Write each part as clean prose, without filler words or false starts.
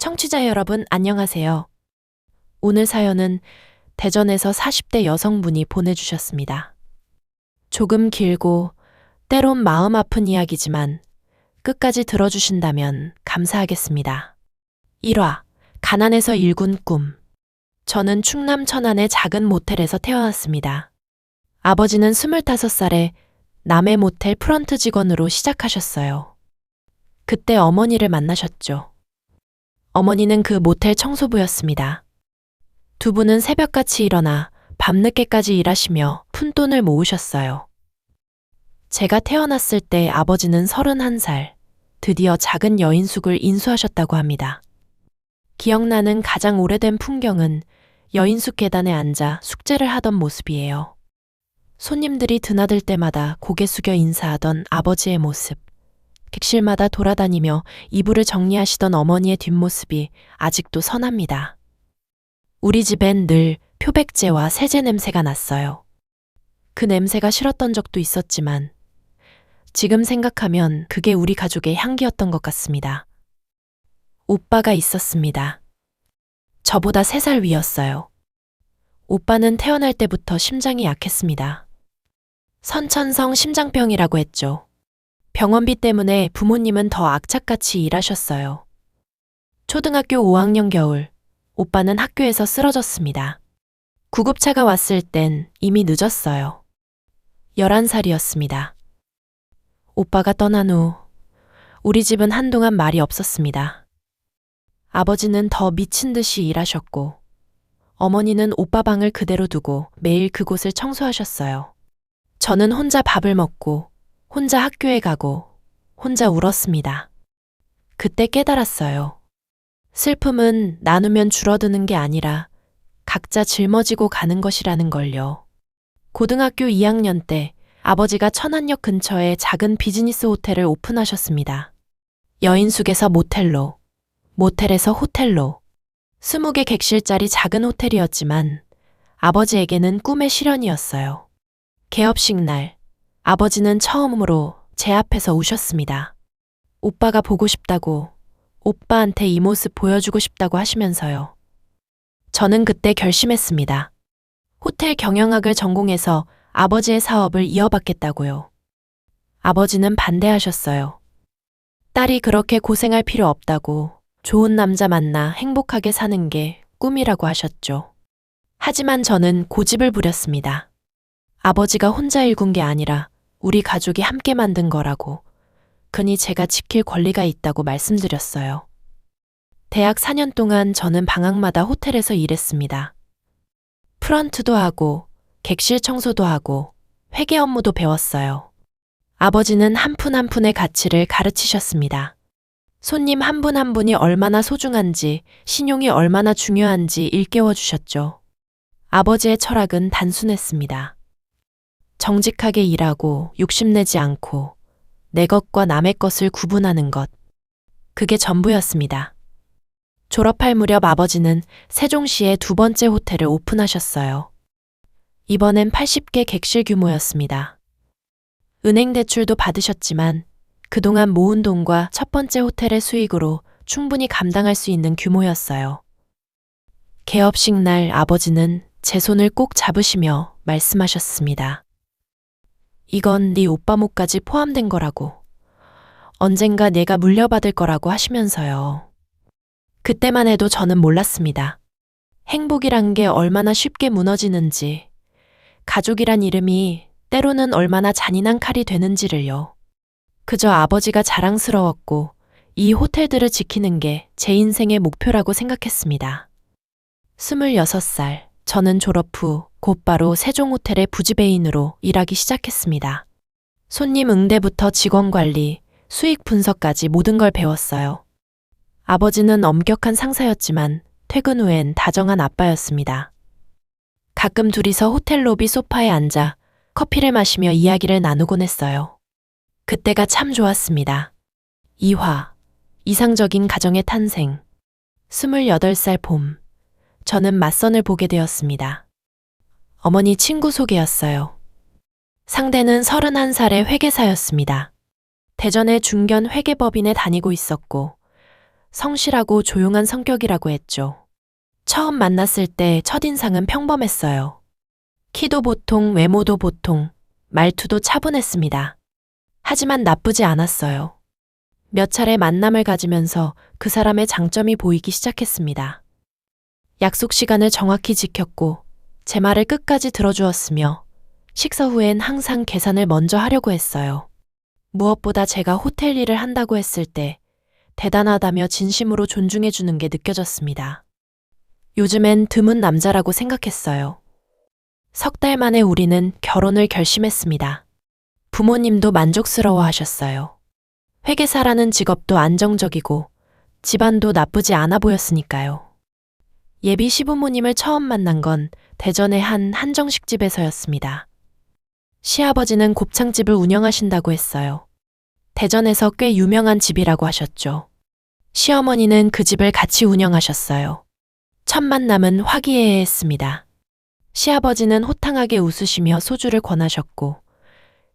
청취자 여러분, 안녕하세요. 오늘 사연은 대전에서 40대 여성분이 보내주셨습니다. 조금 길고 때론 마음 아픈 이야기지만 끝까지 들어주신다면 감사하겠습니다. 1화, 가난에서 일군 꿈. 저는 충남 천안의 작은 모텔에서 태어났습니다. 아버지는 25살에 남해 모텔 프런트 직원으로 시작하셨어요. 그때 어머니를 만나셨죠. 어머니는 그 모텔 청소부였습니다. 두 분은 새벽같이 일어나 밤늦게까지 일하시며 푼돈을 모으셨어요. 제가 태어났을 때 아버지는 31살, 드디어 작은 여인숙을 인수하셨다고 합니다. 기억나는 가장 오래된 풍경은 여인숙 계단에 앉아 숙제를 하던 모습이에요. 손님들이 드나들 때마다 고개 숙여 인사하던 아버지의 모습, 객실마다 돌아다니며 이불을 정리하시던 어머니의 뒷모습이 아직도 선합니다. 우리 집엔 늘 표백제와 세제 냄새가 났어요. 그 냄새가 싫었던 적도 있었지만 지금 생각하면 그게 우리 가족의 향기였던 것 같습니다. 오빠가 있었습니다. 저보다 3살 위였어요. 오빠는 태어날 때부터 심장이 약했습니다. 선천성 심장병이라고 했죠. 병원비 때문에 부모님은 더 악착같이 일하셨어요. 초등학교 5학년 겨울, 오빠는 학교에서 쓰러졌습니다. 구급차가 왔을 땐 이미 늦었어요. 11살이었습니다. 오빠가 떠난 후 우리 집은 한동안 말이 없었습니다. 아버지는 더 미친 듯이 일하셨고 어머니는 오빠 방을 그대로 두고 매일 그곳을 청소하셨어요. 저는 혼자 밥을 먹고 혼자 학교에 가고 혼자 울었습니다. 그때 깨달았어요. 슬픔은 나누면 줄어드는 게 아니라 각자 짊어지고 가는 것이라는 걸요. 고등학교 2학년 때 아버지가 천안역 근처에 작은 비즈니스 호텔을 오픈하셨습니다. 여인숙에서 모텔로, 모텔에서 호텔로, 20개 객실짜리 작은 호텔이었지만 아버지에게는 꿈의 실현이었어요. 개업식 날, 아버지는 처음으로 제 앞에서 우셨습니다. 오빠가 보고 싶다고, 오빠한테 이 모습 보여주고 싶다고 하시면서요. 저는 그때 결심했습니다. 호텔 경영학을 전공해서 아버지의 사업을 이어받겠다고요. 아버지는 반대하셨어요. 딸이 그렇게 고생할 필요 없다고, 좋은 남자 만나 행복하게 사는 게 꿈이라고 하셨죠. 하지만 저는 고집을 부렸습니다. 아버지가 혼자 일군 게 아니라 우리 가족이 함께 만든 거라고, 그니 제가 지킬 권리가 있다고 말씀드렸어요. 대학 4년 동안 저는 방학마다 호텔에서 일했습니다. 프런트도 하고, 객실 청소도 하고, 회계 업무도 배웠어요. 아버지는 한 푼 한 푼의 가치를 가르치셨습니다. 손님 한 분 한 분이 얼마나 소중한지, 신용이 얼마나 중요한지 일깨워 주셨죠. 아버지의 철학은 단순했습니다. 정직하게 일하고 욕심내지 않고 내 것과 남의 것을 구분하는 것. 그게 전부였습니다. 졸업할 무렵 아버지는 세종시에 2번째 호텔을 오픈하셨어요. 이번엔 80개 객실 규모였습니다. 은행 대출도 받으셨지만 그동안 모은 돈과 첫 번째 호텔의 수익으로 충분히 감당할 수 있는 규모였어요. 개업식 날 아버지는 제 손을 꼭 잡으시며 말씀하셨습니다. 이건 네 오빠 몫까지 포함된 거라고. 언젠가 내가 물려받을 거라고 하시면서요. 그때만 해도 저는 몰랐습니다. 행복이란 게 얼마나 쉽게 무너지는지, 가족이란 이름이 때로는 얼마나 잔인한 칼이 되는지를요. 그저 아버지가 자랑스러웠고 이 호텔들을 지키는 게 제 인생의 목표라고 생각했습니다. 26살, 저는 졸업 후 곧바로 세종호텔의 부지배인으로 일하기 시작했습니다. 손님 응대부터 직원 관리, 수익 분석까지 모든 걸 배웠어요. 아버지는 엄격한 상사였지만 퇴근 후엔 다정한 아빠였습니다. 가끔 둘이서 호텔 로비 소파에 앉아 커피를 마시며 이야기를 나누곤 했어요. 그때가 참 좋았습니다. 2화, 이상적인 가정의 탄생. 28살 봄, 저는 맞선을 보게 되었습니다. 어머니 친구 소개였어요. 상대는 31살의 회계사였습니다. 대전의 중견 회계법인에 다니고 있었고 성실하고 조용한 성격이라고 했죠. 처음 만났을 때 첫인상은 평범했어요. 키도 보통, 외모도 보통, 말투도 차분했습니다. 하지만 나쁘지 않았어요. 몇 차례 만남을 가지면서 그 사람의 장점이 보이기 시작했습니다. 약속 시간을 정확히 지켰고 제 말을 끝까지 들어주었으며 식사 후엔 항상 계산을 먼저 하려고 했어요. 무엇보다 제가 호텔 일을 한다고 했을 때 대단하다며 진심으로 존중해주는 게 느껴졌습니다. 요즘엔 드문 남자라고 생각했어요. 석 달 만에 우리는 결혼을 결심했습니다. 부모님도 만족스러워 하셨어요. 회계사라는 직업도 안정적이고 집안도 나쁘지 않아 보였으니까요. 예비 시부모님을 처음 만난 건 대전의 한 한정식 집에서였습니다. 시아버지는 곱창집을 운영하신다고 했어요. 대전에서 꽤 유명한 집이라고 하셨죠. 시어머니는 그 집을 같이 운영하셨어요. 첫 만남은 화기애애했습니다. 시아버지는 호탕하게 웃으시며 소주를 권하셨고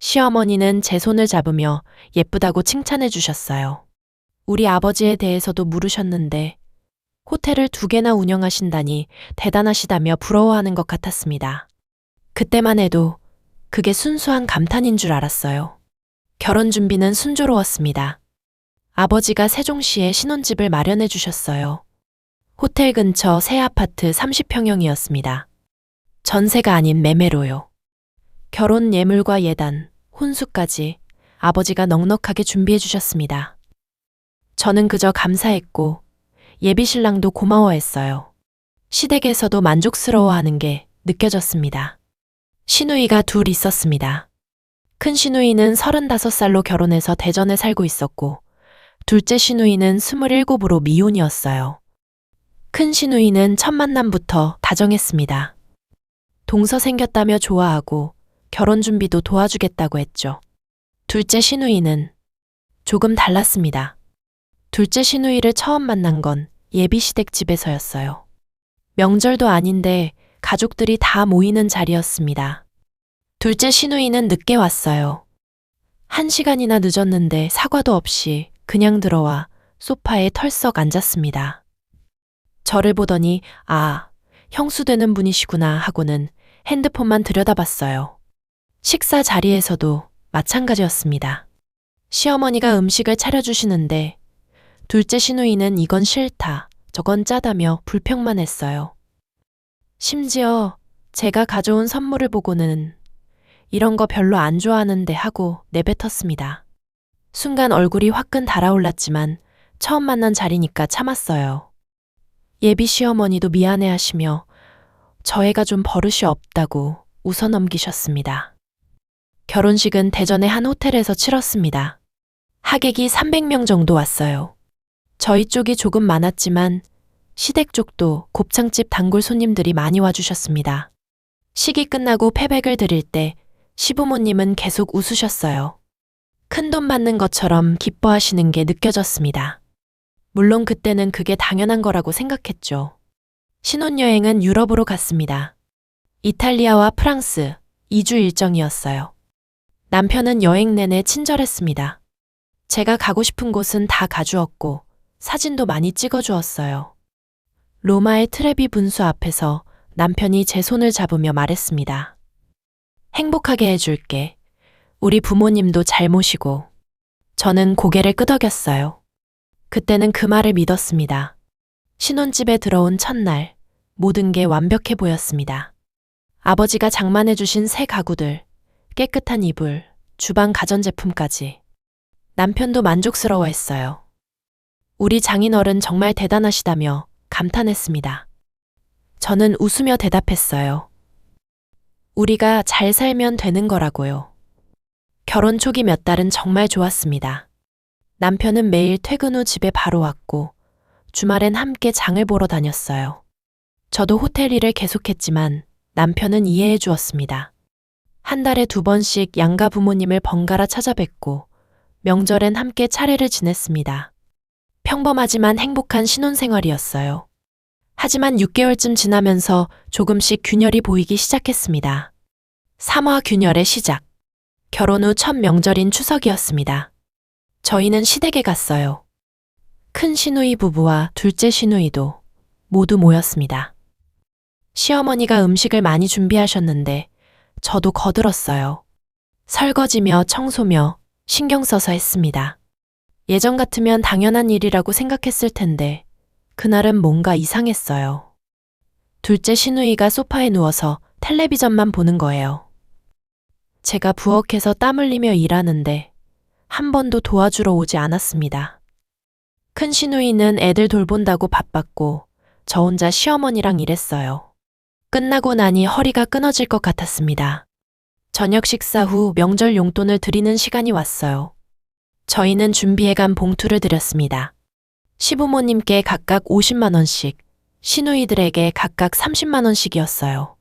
시어머니는 제 손을 잡으며 예쁘다고 칭찬해 주셨어요. 우리 아버지에 대해서도 물으셨는데 호텔을 2개나 운영하신다니 대단하시다며 부러워하는 것 같았습니다. 그때만 해도 그게 순수한 감탄인 줄 알았어요. 결혼 준비는 순조로웠습니다. 아버지가 세종시에 신혼집을 마련해 주셨어요. 호텔 근처 새 아파트 30평형이었습니다. 전세가 아닌 매매로요. 결혼 예물과 예단, 혼수까지 아버지가 넉넉하게 준비해 주셨습니다. 저는 그저 감사했고 예비신랑도 고마워했어요. 시댁에서도 만족스러워하는 게 느껴졌습니다. 시누이가 2 있었습니다. 큰 시누이는 35살로 결혼해서 대전에 살고 있었고 둘째 시누이는 27으로 미혼이었어요. 큰 시누이는 첫 만남부터 다정했습니다. 동서 생겼다며 좋아하고 결혼 준비도 도와주겠다고 했죠. 둘째 시누이는 조금 달랐습니다. 둘째 시누이를 처음 만난 건 예비 시댁 집에서였어요. 명절도 아닌데 가족들이 다 모이는 자리였습니다. 둘째 시누이는 늦게 왔어요. 1시간이나 늦었는데 사과도 없이 그냥 들어와 소파에 털썩 앉았습니다. 저를 보더니 아, 형수 되는 분이시구나 하고는 핸드폰만 들여다봤어요. 식사 자리에서도 마찬가지였습니다. 시어머니가 음식을 차려주시는데 둘째 시누이는 이건 싫다, 저건 짜다며 불평만 했어요. 심지어 제가 가져온 선물을 보고는 이런 거 별로 안 좋아하는데 하고 내뱉었습니다. 순간 얼굴이 화끈 달아올랐지만 처음 만난 자리니까 참았어요. 예비 시어머니도 미안해하시며 저 애가 좀 버릇이 없다고 웃어 넘기셨습니다. 결혼식은 대전의 한 호텔에서 치렀습니다. 하객이 300명 정도 왔어요. 저희 쪽이 조금 많았지만 시댁 쪽도 곱창집 단골 손님들이 많이 와주셨습니다. 식이 끝나고 패백을 드릴 때 시부모님은 계속 웃으셨어요. 큰돈 받는 것처럼 기뻐하시는 게 느껴졌습니다. 물론 그때는 그게 당연한 거라고 생각했죠. 신혼여행은 유럽으로 갔습니다. 이탈리아와 프랑스 2주 일정이었어요. 남편은 여행 내내 친절했습니다. 제가 가고 싶은 곳은 다 가주었고 사진도 많이 찍어주었어요. 로마의 트레비 분수 앞에서 남편이 제 손을 잡으며 말했습니다. 행복하게 해줄게. 우리 부모님도 잘 모시고. 저는 고개를 끄덕였어요. 그때는 그 말을 믿었습니다. 신혼집에 들어온 첫날, 모든 게 완벽해 보였습니다. 아버지가 장만해 주신 새 가구들, 깨끗한 이불, 주방 가전제품까지. 남편도 만족스러워했어요. 우리 장인어른 정말 대단하시다며 감탄했습니다. 저는 웃으며 대답했어요. 우리가 잘 살면 되는 거라고요. 결혼 초기 몇 달은 정말 좋았습니다. 남편은 매일 퇴근 후 집에 바로 왔고 주말엔 함께 장을 보러 다녔어요. 저도 호텔 일을 계속했지만 남편은 이해해 주었습니다. 한 달에 2번씩 양가 부모님을 번갈아 찾아뵙고 명절엔 함께 차례를 지냈습니다. 평범하지만 행복한 신혼생활이었어요. 하지만 6개월쯤 지나면서 조금씩 균열이 보이기 시작했습니다. 3화 균열의 시작. 결혼 후 첫 명절인 추석이었습니다. 저희는 시댁에 갔어요. 큰 시누이 부부와 둘째 시누이도 모두 모였습니다. 시어머니가 음식을 많이 준비하셨는데 저도 거들었어요. 설거지며 청소며 신경 써서 했습니다. 예전 같으면 당연한 일이라고 생각했을 텐데 그날은 뭔가 이상했어요. 둘째 시누이가 소파에 누워서 텔레비전만 보는 거예요. 제가 부엌에서 땀 흘리며 일하는데 한 번도 도와주러 오지 않았습니다. 큰 시누이는 애들 돌본다고 바빴고 저 혼자 시어머니랑 일했어요. 끝나고 나니 허리가 끊어질 것 같았습니다. 저녁 식사 후 명절 용돈을 드리는 시간이 왔어요. 저희는 준비해간 봉투를 드렸습니다. 시부모님께 각각 50만 원씩, 시누이들에게 각각 30만 원씩이었어요.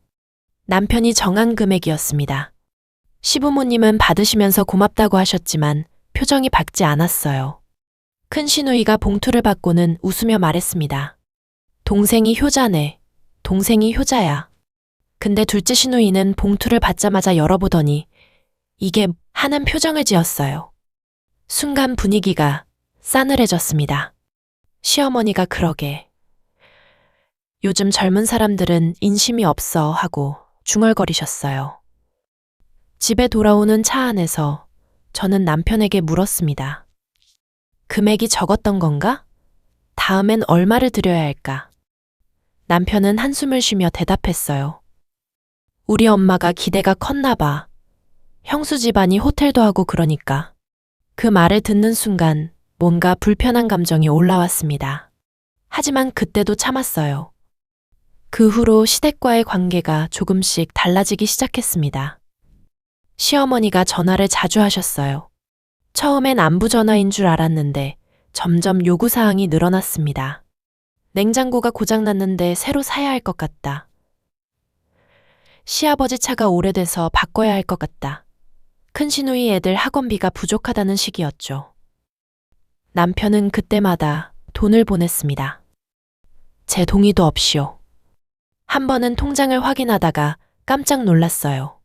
남편이 정한 금액이었습니다. 시부모님은 받으시면서 고맙다고 하셨지만 표정이 밝지 않았어요. 큰 시누이가 봉투를 받고는 웃으며 말했습니다. 동생이 효자네. 동생이 효자야. 근데 둘째 시누이는 봉투를 받자마자 열어보더니 이게 하는 표정을 지었어요. 순간 분위기가 싸늘해졌습니다. 시어머니가 그러게. 요즘 젊은 사람들은 인심이 없어 하고 중얼거리셨어요. 집에 돌아오는 차 안에서 저는 남편에게 물었습니다. 금액이 적었던 건가? 다음엔 얼마를 드려야 할까? 남편은 한숨을 쉬며 대답했어요. 우리 엄마가 기대가 컸나 봐. 형수 집안이 호텔도 하고 그러니까. 그 말을 듣는 순간 뭔가 불편한 감정이 올라왔습니다. 하지만 그때도 참았어요. 그 후로 시댁과의 관계가 조금씩 달라지기 시작했습니다. 시어머니가 전화를 자주 하셨어요. 처음엔 안부 전화인 줄 알았는데 점점 요구사항이 늘어났습니다. 냉장고가 고장났는데 새로 사야 할 것 같다. 시아버지 차가 오래돼서 바꿔야 할 것 같다. 큰 시누이 애들 학원비가 부족하다는 시기였죠. 남편은 그때마다 돈을 보냈습니다. 제 동의도 없이요. 한 번은 통장을 확인하다가 깜짝 놀랐어요.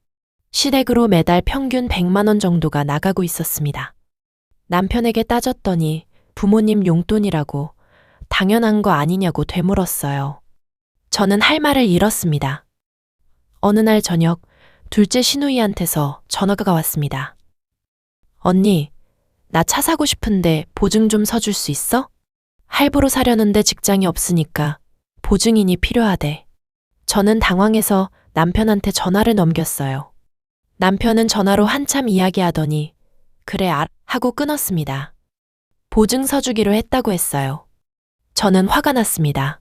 시댁으로 매달 평균 100만 원 정도가 나가고 있었습니다. 남편에게 따졌더니 부모님 용돈이라고 당연한 거 아니냐고 되물었어요. 저는 할 말을 잃었습니다. 어느 날 저녁 둘째 시누이한테서 전화가 왔습니다. 언니, 나 차 사고 싶은데 보증 좀 서줄 수 있어? 할부로 사려는데 직장이 없으니까 보증인이 필요하대. 저는 당황해서 남편한테 전화를 넘겼어요. 남편은 전화로 한참 이야기하더니 그래 하고 끊었습니다. 보증 서주기로 했다고 했어요. 저는 화가 났습니다.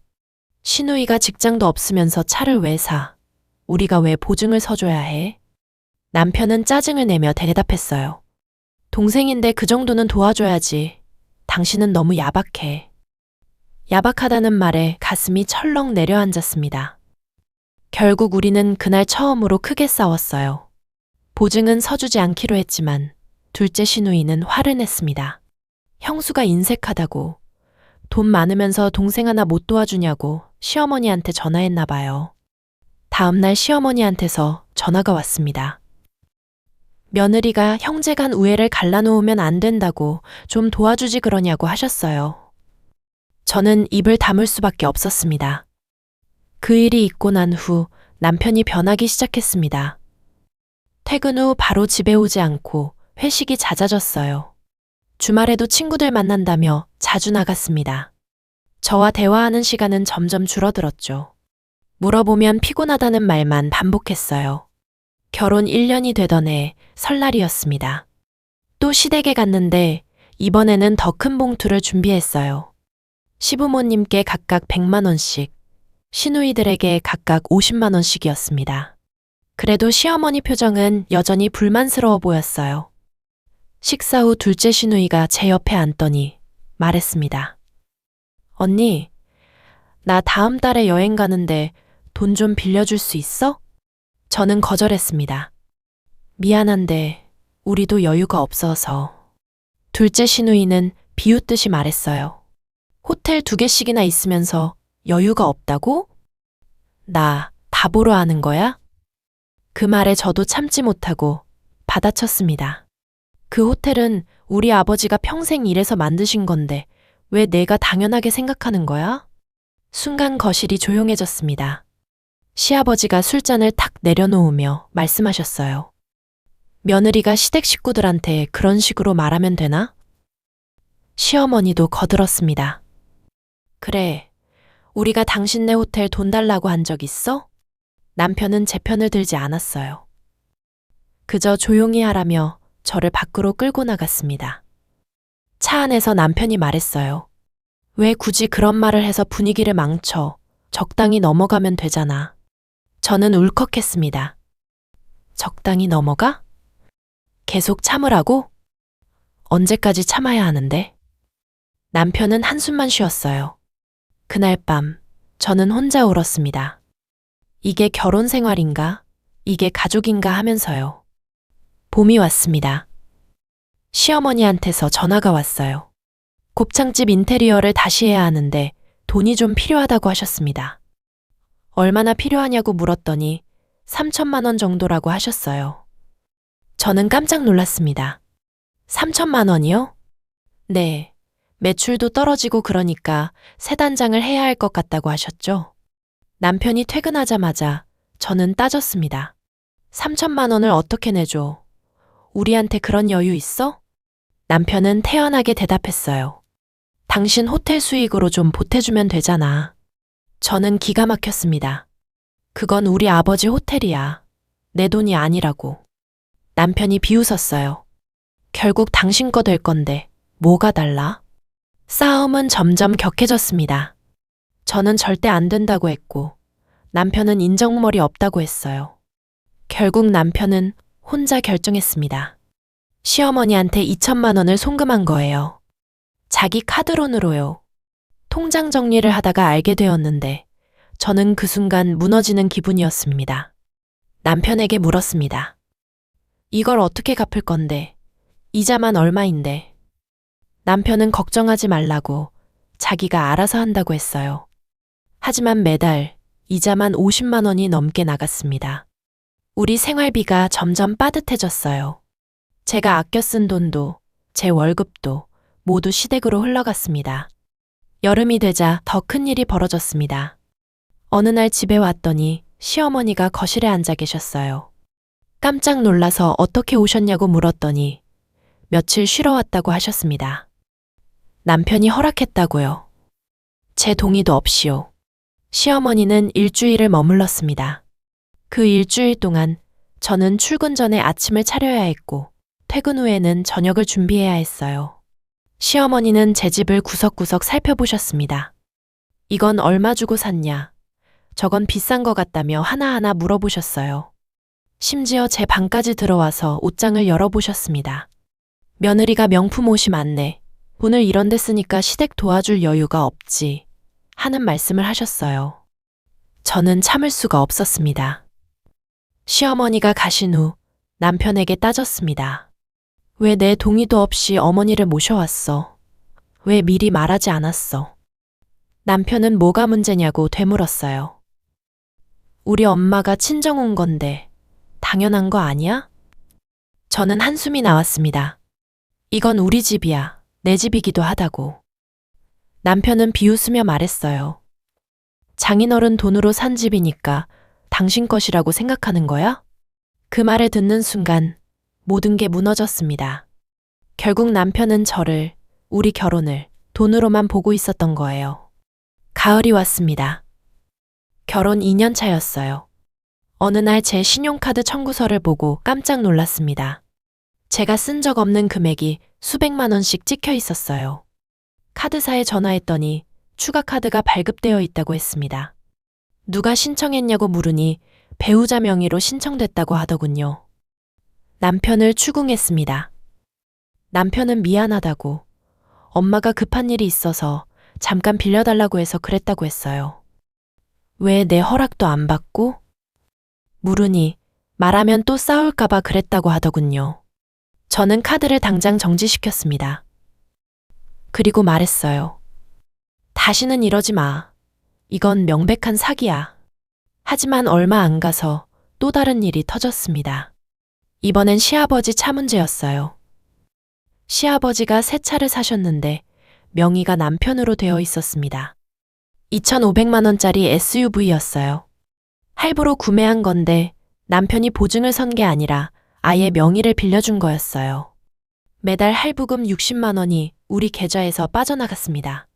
시누이가 직장도 없으면서 차를 왜 사? 우리가 왜 보증을 서줘야 해? 남편은 짜증을 내며 대답했어요. 동생인데 그 정도는 도와줘야지. 당신은 너무 야박해. 야박하다는 말에 가슴이 철렁 내려앉았습니다. 결국 우리는 그날 처음으로 크게 싸웠어요. 보증은 서주지 않기로 했지만 둘째 시누이는 화를 냈습니다. 형수가 인색하다고, 돈 많으면서 동생 하나 못 도와주냐고 시어머니한테 전화했나 봐요. 다음날 시어머니한테서 전화가 왔습니다. 며느리가 형제간 우애를 갈라놓으면 안 된다고 좀 도와주지 그러냐고 하셨어요. 저는 입을 다물 수밖에 없었습니다. 그 일이 있고 난 후 남편이 변하기 시작했습니다. 퇴근 후 바로 집에 오지 않고 회식이 잦아졌어요. 주말에도 친구들 만난다며 자주 나갔습니다. 저와 대화하는 시간은 점점 줄어들었죠. 물어보면 피곤하다는 말만 반복했어요. 결혼 1년이 되던 해 설날이었습니다. 또 시댁에 갔는데 이번에는 더 큰 봉투를 준비했어요. 시부모님께 각각 100만 원씩, 시누이들에게 각각 50만 원씩이었습니다. 그래도 시어머니 표정은 여전히 불만스러워 보였어요. 식사 후 둘째 시누이가 제 옆에 앉더니 말했습니다. 언니, 나 다음 달에 여행 가는데 돈 좀 빌려줄 수 있어? 저는 거절했습니다. 미안한데 우리도 여유가 없어서. 둘째 시누이는 비웃듯이 말했어요. 호텔 2개씩이나 있으면서 여유가 없다고? 나 바보로 하는 거야? 그 말에 저도 참지 못하고 받아쳤습니다. 그 호텔은 우리 아버지가 평생 일해서 만드신 건데 왜 내가 당연하게 생각하는 거야? 순간 거실이 조용해졌습니다. 시아버지가 술잔을 탁 내려놓으며 말씀하셨어요. 며느리가 시댁 식구들한테 그런 식으로 말하면 되나? 시어머니도 거들었습니다. 그래, 우리가 당신네 호텔 돈 달라고 한 적 있어? 남편은 제 편을 들지 않았어요. 그저 조용히 하라며 저를 밖으로 끌고 나갔습니다. 차 안에서 남편이 말했어요. 왜 굳이 그런 말을 해서 분위기를 망쳐? 적당히 넘어가면 되잖아. 저는 울컥했습니다. 적당히 넘어가? 계속 참으라고? 언제까지 참아야 하는데? 남편은 한숨만 쉬었어요. 그날 밤, 저는 혼자 울었습니다. 이게 결혼 생활인가? 이게 가족인가 하면서요. 봄이 왔습니다. 시어머니한테서 전화가 왔어요. 곱창집 인테리어를 다시 해야 하는데 돈이 좀 필요하다고 하셨습니다. 얼마나 필요하냐고 물었더니 3천만 원 정도라고 하셨어요. 저는 깜짝 놀랐습니다. 3천만 원이요? 네. 매출도 떨어지고 그러니까 새 단장을 해야 할 것 같다고 하셨죠? 남편이 퇴근하자마자 저는 따졌습니다. 3천만 원을 어떻게 내줘? 우리한테 그런 여유 있어? 남편은 태연하게 대답했어요. 당신 호텔 수익으로 좀 보태주면 되잖아. 저는 기가 막혔습니다. 그건 우리 아버지 호텔이야. 내 돈이 아니라고. 남편이 비웃었어요. 결국 당신 거 될 건데 뭐가 달라? 싸움은 점점 격해졌습니다. 저는 절대 안 된다고 했고 남편은 인정머리 없다고 했어요. 결국 남편은 혼자 결정했습니다. 시어머니한테 2천만 원을 송금한 거예요. 자기 카드론으로요. 통장 정리를 하다가 알게 되었는데 저는 그 순간 무너지는 기분이었습니다. 남편에게 물었습니다. 이걸 어떻게 갚을 건데? 이자만 얼마인데? 남편은 걱정하지 말라고 자기가 알아서 한다고 했어요. 하지만 매달 이자만 50만 원이 넘게 나갔습니다. 우리 생활비가 점점 빠듯해졌어요. 제가 아껴 쓴 돈도 제 월급도 모두 시댁으로 흘러갔습니다. 여름이 되자 더 큰 일이 벌어졌습니다. 어느 날 집에 왔더니 시어머니가 거실에 앉아 계셨어요. 깜짝 놀라서 어떻게 오셨냐고 물었더니 며칠 쉬러 왔다고 하셨습니다. 남편이 허락했다고요. 제 동의도 없이요. 시어머니는 일주일을 머물렀습니다. 그 일주일 동안 저는 출근 전에 아침을 차려야 했고 퇴근 후에는 저녁을 준비해야 했어요. 시어머니는 제 집을 구석구석 살펴보셨습니다. 이건 얼마 주고 샀냐? 저건 비싼 것 같다며 하나하나 물어보셨어요. 심지어 제 방까지 들어와서 옷장을 열어보셨습니다. 며느리가 명품 옷이 많네. 돈을 이런 데 쓰니까 시댁 도와줄 여유가 없지. 하는 말씀을 하셨어요. 저는 참을 수가 없었습니다. 시어머니가 가신 후 남편에게 따졌습니다. 왜 내 동의도 없이 어머니를 모셔왔어? 왜 미리 말하지 않았어? 남편은 뭐가 문제냐고 되물었어요. 우리 엄마가 친정 온 건데 당연한 거 아니야? 저는 한숨이 나왔습니다. 이건 우리 집이야. 내 집이기도 하다고. 남편은 비웃으며 말했어요. 장인어른 돈으로 산 집이니까 당신 것이라고 생각하는 거야? 그 말을 듣는 순간 모든 게 무너졌습니다. 결국 남편은 저를, 우리 결혼을 돈으로만 보고 있었던 거예요. 가을이 왔습니다. 결혼 2년 차였어요. 어느 날 제 신용카드 청구서를 보고 깜짝 놀랐습니다. 제가 쓴 적 없는 금액이 수백만 원씩 찍혀 있었어요. 카드사에 전화했더니 추가 카드가 발급되어 있다고 했습니다. 누가 신청했냐고 물으니 배우자 명의로 신청됐다고 하더군요. 남편을 추궁했습니다. 남편은 미안하다고, 엄마가 급한 일이 있어서 잠깐 빌려달라고 해서 그랬다고 했어요. 왜 내 허락도 안 받고? 물으니 말하면 또 싸울까봐 그랬다고 하더군요. 저는 카드를 당장 정지시켰습니다. 그리고 말했어요. 다시는 이러지 마. 이건 명백한 사기야. 하지만 얼마 안 가서 또 다른 일이 터졌습니다. 이번엔 시아버지 차 문제였어요. 시아버지가 새 차를 사셨는데 명의가 남편으로 되어 있었습니다. 2,500만 원짜리 SUV였어요. 할부로 구매한 건데 남편이 보증을 선 게 아니라 아예 명의를 빌려준 거였어요. 매달 할부금 60만 원이 우리 계좌에서 빠져나갔습니다.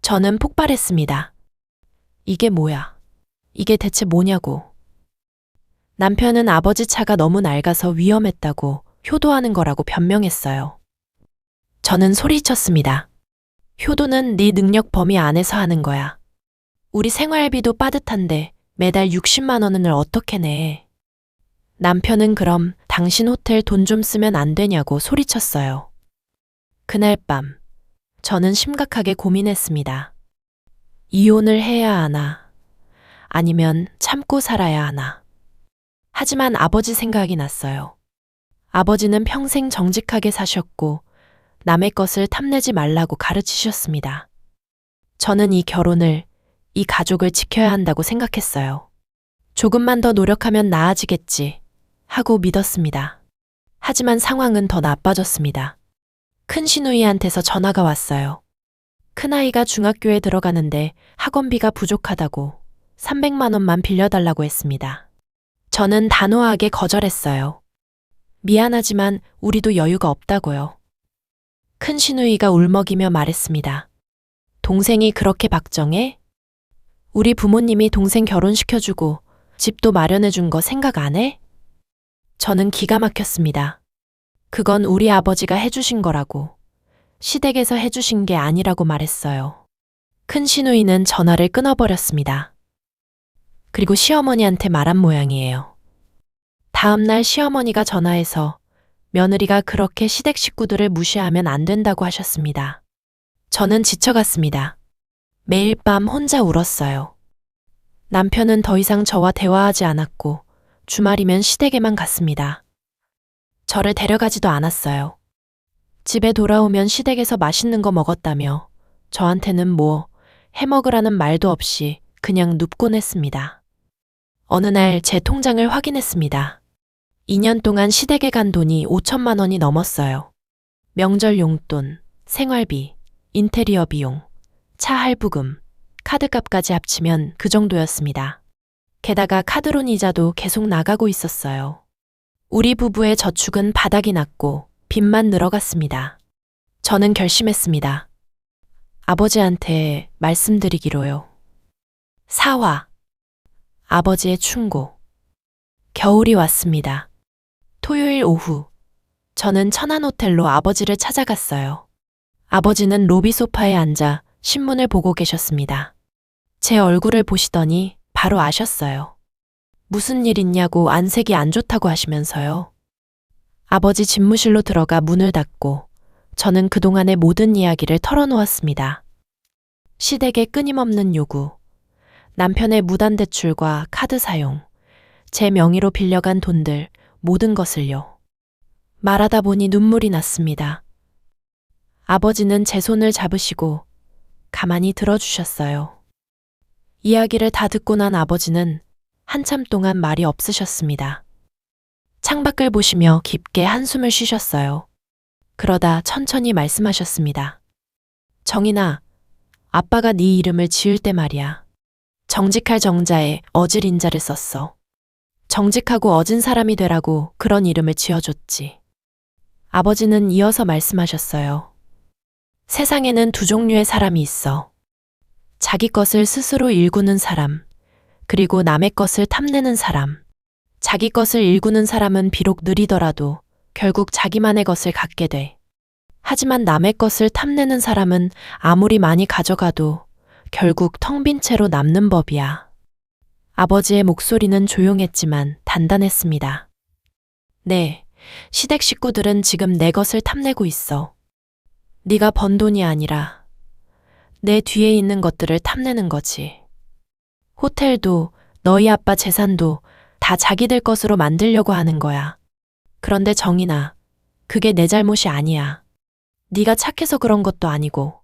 저는 폭발했습니다. 이게 뭐야? 이게 대체 뭐냐고. 남편은 아버지 차가 너무 낡아서 위험했다고 효도하는 거라고 변명했어요. 저는 소리쳤습니다. 효도는 네 능력 범위 안에서 하는 거야. 우리 생활비도 빠듯한데 매달 60만 원을 어떻게 내? 남편은 그럼 당신 호텔 돈 좀 쓰면 안 되냐고 소리쳤어요. 그날 밤, 저는 심각하게 고민했습니다. 이혼을 해야 하나? 아니면 참고 살아야 하나? 하지만 아버지 생각이 났어요. 아버지는 평생 정직하게 사셨고 남의 것을 탐내지 말라고 가르치셨습니다. 저는 이 결혼을, 이 가족을 지켜야 한다고 생각했어요. 조금만 더 노력하면 나아지겠지 하고 믿었습니다. 하지만 상황은 더 나빠졌습니다. 큰 시누이한테서 전화가 왔어요. 큰아이가 중학교에 들어가는데 학원비가 부족하다고 300만 원만 빌려달라고 했습니다. 저는 단호하게 거절했어요. 미안하지만 우리도 여유가 없다고요. 큰 시누이가 울먹이며 말했습니다. 동생이 그렇게 박정해? 우리 부모님이 동생 결혼시켜주고 집도 마련해준 거 생각 안 해? 저는 기가 막혔습니다. 그건 우리 아버지가 해주신 거라고. 시댁에서 해주신 게 아니라고 말했어요. 큰 시누이는 전화를 끊어버렸습니다. 그리고 시어머니한테 말한 모양이에요. 다음 날 시어머니가 전화해서 며느리가 그렇게 시댁 식구들을 무시하면 안 된다고 하셨습니다. 저는 지쳐갔습니다. 매일 밤 혼자 울었어요. 남편은 더 이상 저와 대화하지 않았고 주말이면 시댁에만 갔습니다. 저를 데려가지도 않았어요. 집에 돌아오면 시댁에서 맛있는 거 먹었다며 저한테는 뭐 해먹으라는 말도 없이 그냥 눕곤 했습니다. 어느 날 제 통장을 확인했습니다. 2년 동안 시댁에 간 돈이 5천만 원이 넘었어요. 명절 용돈, 생활비, 인테리어 비용, 차 할부금, 카드값까지 합치면 그 정도였습니다. 게다가 카드론 이자도 계속 나가고 있었어요. 우리 부부의 저축은 바닥이 났고 빚만 늘어갔습니다. 저는 결심했습니다. 아버지한테 말씀드리기로요. 사화. 아버지의 충고. 겨울이 왔습니다. 토요일 오후, 저는 천안호텔로 아버지를 찾아갔어요. 아버지는 로비 소파에 앉아 신문을 보고 계셨습니다. 제 얼굴을 보시더니 바로 아셨어요. 무슨 일 있냐고 안색이 안 좋다고 하시면서요. 아버지 집무실로 들어가 문을 닫고 저는 그동안의 모든 이야기를 털어놓았습니다. 시댁의 끊임없는 요구, 남편의 무단 대출과 카드 사용, 제 명의로 빌려간 돈들, 모든 것을요. 말하다 보니 눈물이 났습니다. 아버지는 제 손을 잡으시고 가만히 들어주셨어요. 이야기를 다 듣고 난 아버지는 한참 동안 말이 없으셨습니다. 창밖을 보시며 깊게 한숨을 쉬셨어요. 그러다 천천히 말씀하셨습니다. 정인아, 아빠가 네 이름을 지을 때 말이야. 정직할 정자에 어질 인자를 썼어. 정직하고 어진 사람이 되라고 그런 이름을 지어줬지. 아버지는 이어서 말씀하셨어요. 세상에는 두 종류의 사람이 있어. 자기 것을 스스로 일구는 사람, 그리고 남의 것을 탐내는 사람. 자기 것을 일구는 사람은 비록 느리더라도 결국 자기만의 것을 갖게 돼. 하지만 남의 것을 탐내는 사람은 아무리 많이 가져가도 결국 텅 빈 채로 남는 법이야. 아버지의 목소리는 조용했지만 단단했습니다. 네, 시댁 식구들은 지금 내 것을 탐내고 있어. 네가 번 돈이 아니라 내 뒤에 있는 것들을 탐내는 거지. 호텔도 너희 아빠 재산도 다 자기들 것으로 만들려고 하는 거야. 그런데 정인아, 그게 내 잘못이 아니야. 네가 착해서 그런 것도 아니고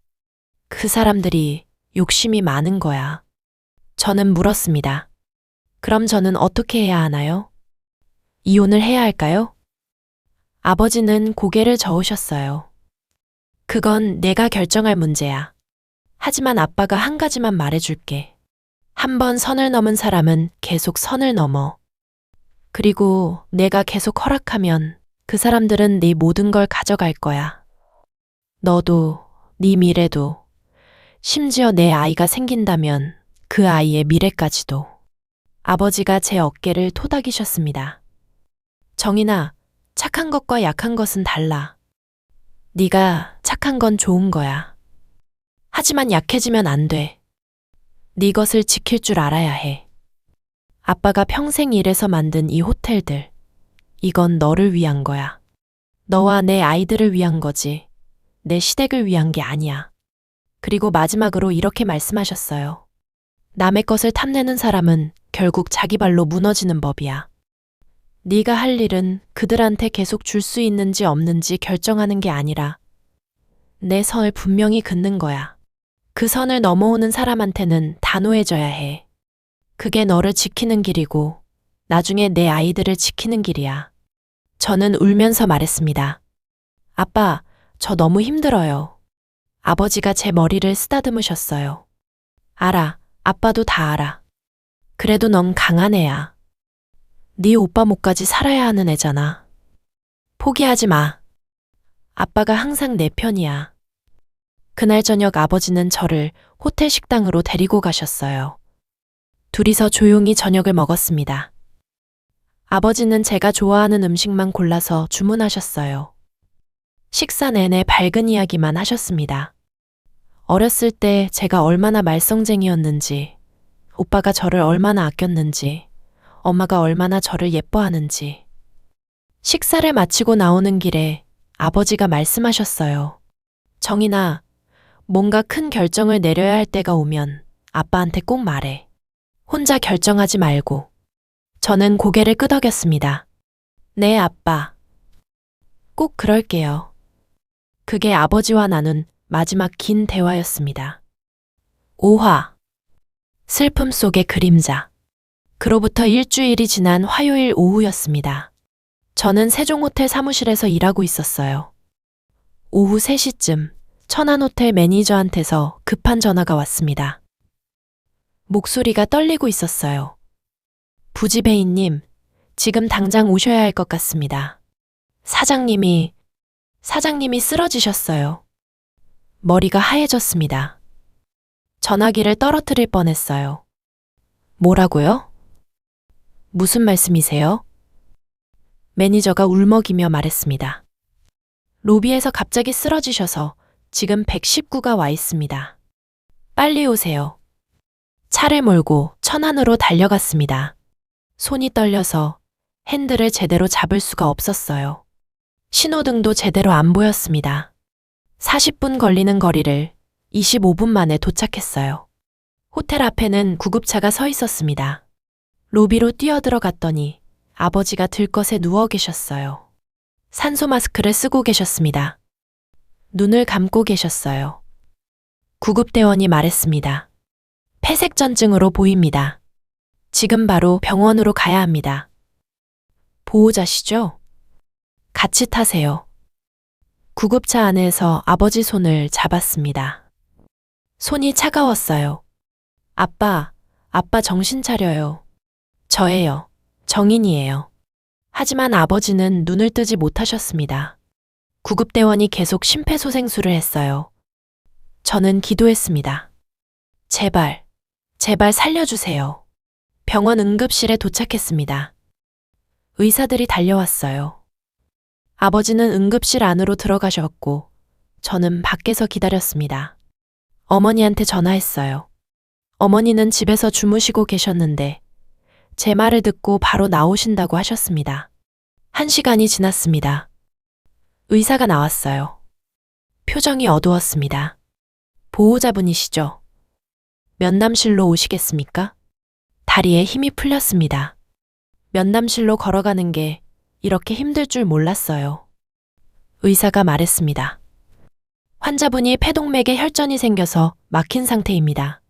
그 사람들이 욕심이 많은 거야. 저는 물었습니다. 그럼 저는 어떻게 해야 하나요? 이혼을 해야 할까요? 아버지는 고개를 저으셨어요. 그건 내가 결정할 문제야. 하지만 아빠가 한 가지만 말해줄게. 한 번 선을 넘은 사람은 계속 선을 넘어. 그리고 내가 계속 허락하면 그 사람들은 네 모든 걸 가져갈 거야. 너도, 네 미래도, 심지어 내 아이가 생긴다면 그 아이의 미래까지도. 아버지가 제 어깨를 토닥이셨습니다. 정인아, 착한 것과 약한 것은 달라. 네가 착한 건 좋은 거야. 하지만 약해지면 안 돼. 네 것을 지킬 줄 알아야 해. 아빠가 평생 일해서 만든 이 호텔들, 이건 너를 위한 거야. 너와 내 아이들을 위한 거지. 내 시댁을 위한 게 아니야. 그리고 마지막으로 이렇게 말씀하셨어요. 남의 것을 탐내는 사람은 결국 자기 발로 무너지는 법이야. 네가 할 일은 그들한테 계속 줄 수 있는지 없는지 결정하는 게 아니라 내 선을 분명히 긋는 거야. 그 선을 넘어오는 사람한테는 단호해져야 해. 그게 너를 지키는 길이고 나중에 내 아이들을 지키는 길이야. 저는 울면서 말했습니다. 아빠, 저 너무 힘들어요. 아버지가 제 머리를 쓰다듬으셨어요. 알아, 아빠도 다 알아. 그래도 넌 강한 애야. 네 오빠 목까지 살아야 하는 애잖아. 포기하지 마. 아빠가 항상 내 편이야. 그날 저녁 아버지는 저를 호텔 식당으로 데리고 가셨어요. 둘이서 조용히 저녁을 먹었습니다. 아버지는 제가 좋아하는 음식만 골라서 주문하셨어요. 식사 내내 밝은 이야기만 하셨습니다. 어렸을 때 제가 얼마나 말썽쟁이였는지, 오빠가 저를 얼마나 아꼈는지, 엄마가 얼마나 저를 예뻐하는지. 식사를 마치고 나오는 길에 아버지가 말씀하셨어요. 정인아, 뭔가 큰 결정을 내려야 할 때가 오면 아빠한테 꼭 말해. 혼자 결정하지 말고. 저는 고개를 끄덕였습니다. 네, 아빠. 꼭 그럴게요. 그게 아버지와 나눈 마지막 긴 대화였습니다. 5화. 슬픔 속의 그림자. 그로부터 일주일이 지난 화요일 오후였습니다. 저는 세종호텔 사무실에서 일하고 있었어요. 오후 3시쯤 천안호텔 매니저한테서 급한 전화가 왔습니다. 목소리가 떨리고 있었어요. 부지배인님, 지금 당장 오셔야 할 것 같습니다. 사장님이 쓰러지셨어요. 머리가 하얘졌습니다. 전화기를 떨어뜨릴 뻔했어요. 뭐라고요? 무슨 말씀이세요? 매니저가 울먹이며 말했습니다. 로비에서 갑자기 쓰러지셔서 지금 119가 와 있습니다. 빨리 오세요. 차를 몰고 천안으로 달려갔습니다. 손이 떨려서 핸들을 제대로 잡을 수가 없었어요. 신호등도 제대로 안 보였습니다. 40분 걸리는 거리를 25분 만에 도착했어요. 호텔 앞에는 구급차가 서 있었습니다. 로비로 뛰어들어갔더니 아버지가 들것에 누워 계셨어요. 산소 마스크를 쓰고 계셨습니다. 눈을 감고 계셨어요. 구급대원이 말했습니다. 폐색전증으로 보입니다. 지금 바로 병원으로 가야 합니다. 보호자시죠? 같이 타세요. 구급차 안에서 아버지 손을 잡았습니다. 손이 차가웠어요. 아빠 정신 차려요. 저예요. 정인이에요. 하지만 아버지는 눈을 뜨지 못하셨습니다. 구급대원이 계속 심폐소생술을 했어요. 저는 기도했습니다. 제발 살려주세요. 병원 응급실에 도착했습니다. 의사들이 달려왔어요. 아버지는 응급실 안으로 들어가셨고 저는 밖에서 기다렸습니다. 어머니한테 전화했어요. 어머니는 집에서 주무시고 계셨는데 제 말을 듣고 바로 나오신다고 하셨습니다. 1시간이 지났습니다. 의사가 나왔어요. 표정이 어두웠습니다. 보호자분이시죠? 면담실로 오시겠습니까? 다리에 힘이 풀렸습니다. 면담실로 걸어가는 게 이렇게 힘들 줄 몰랐어요. 의사가 말했습니다. 환자분이 폐동맥에 혈전이 생겨서 막힌 상태입니다.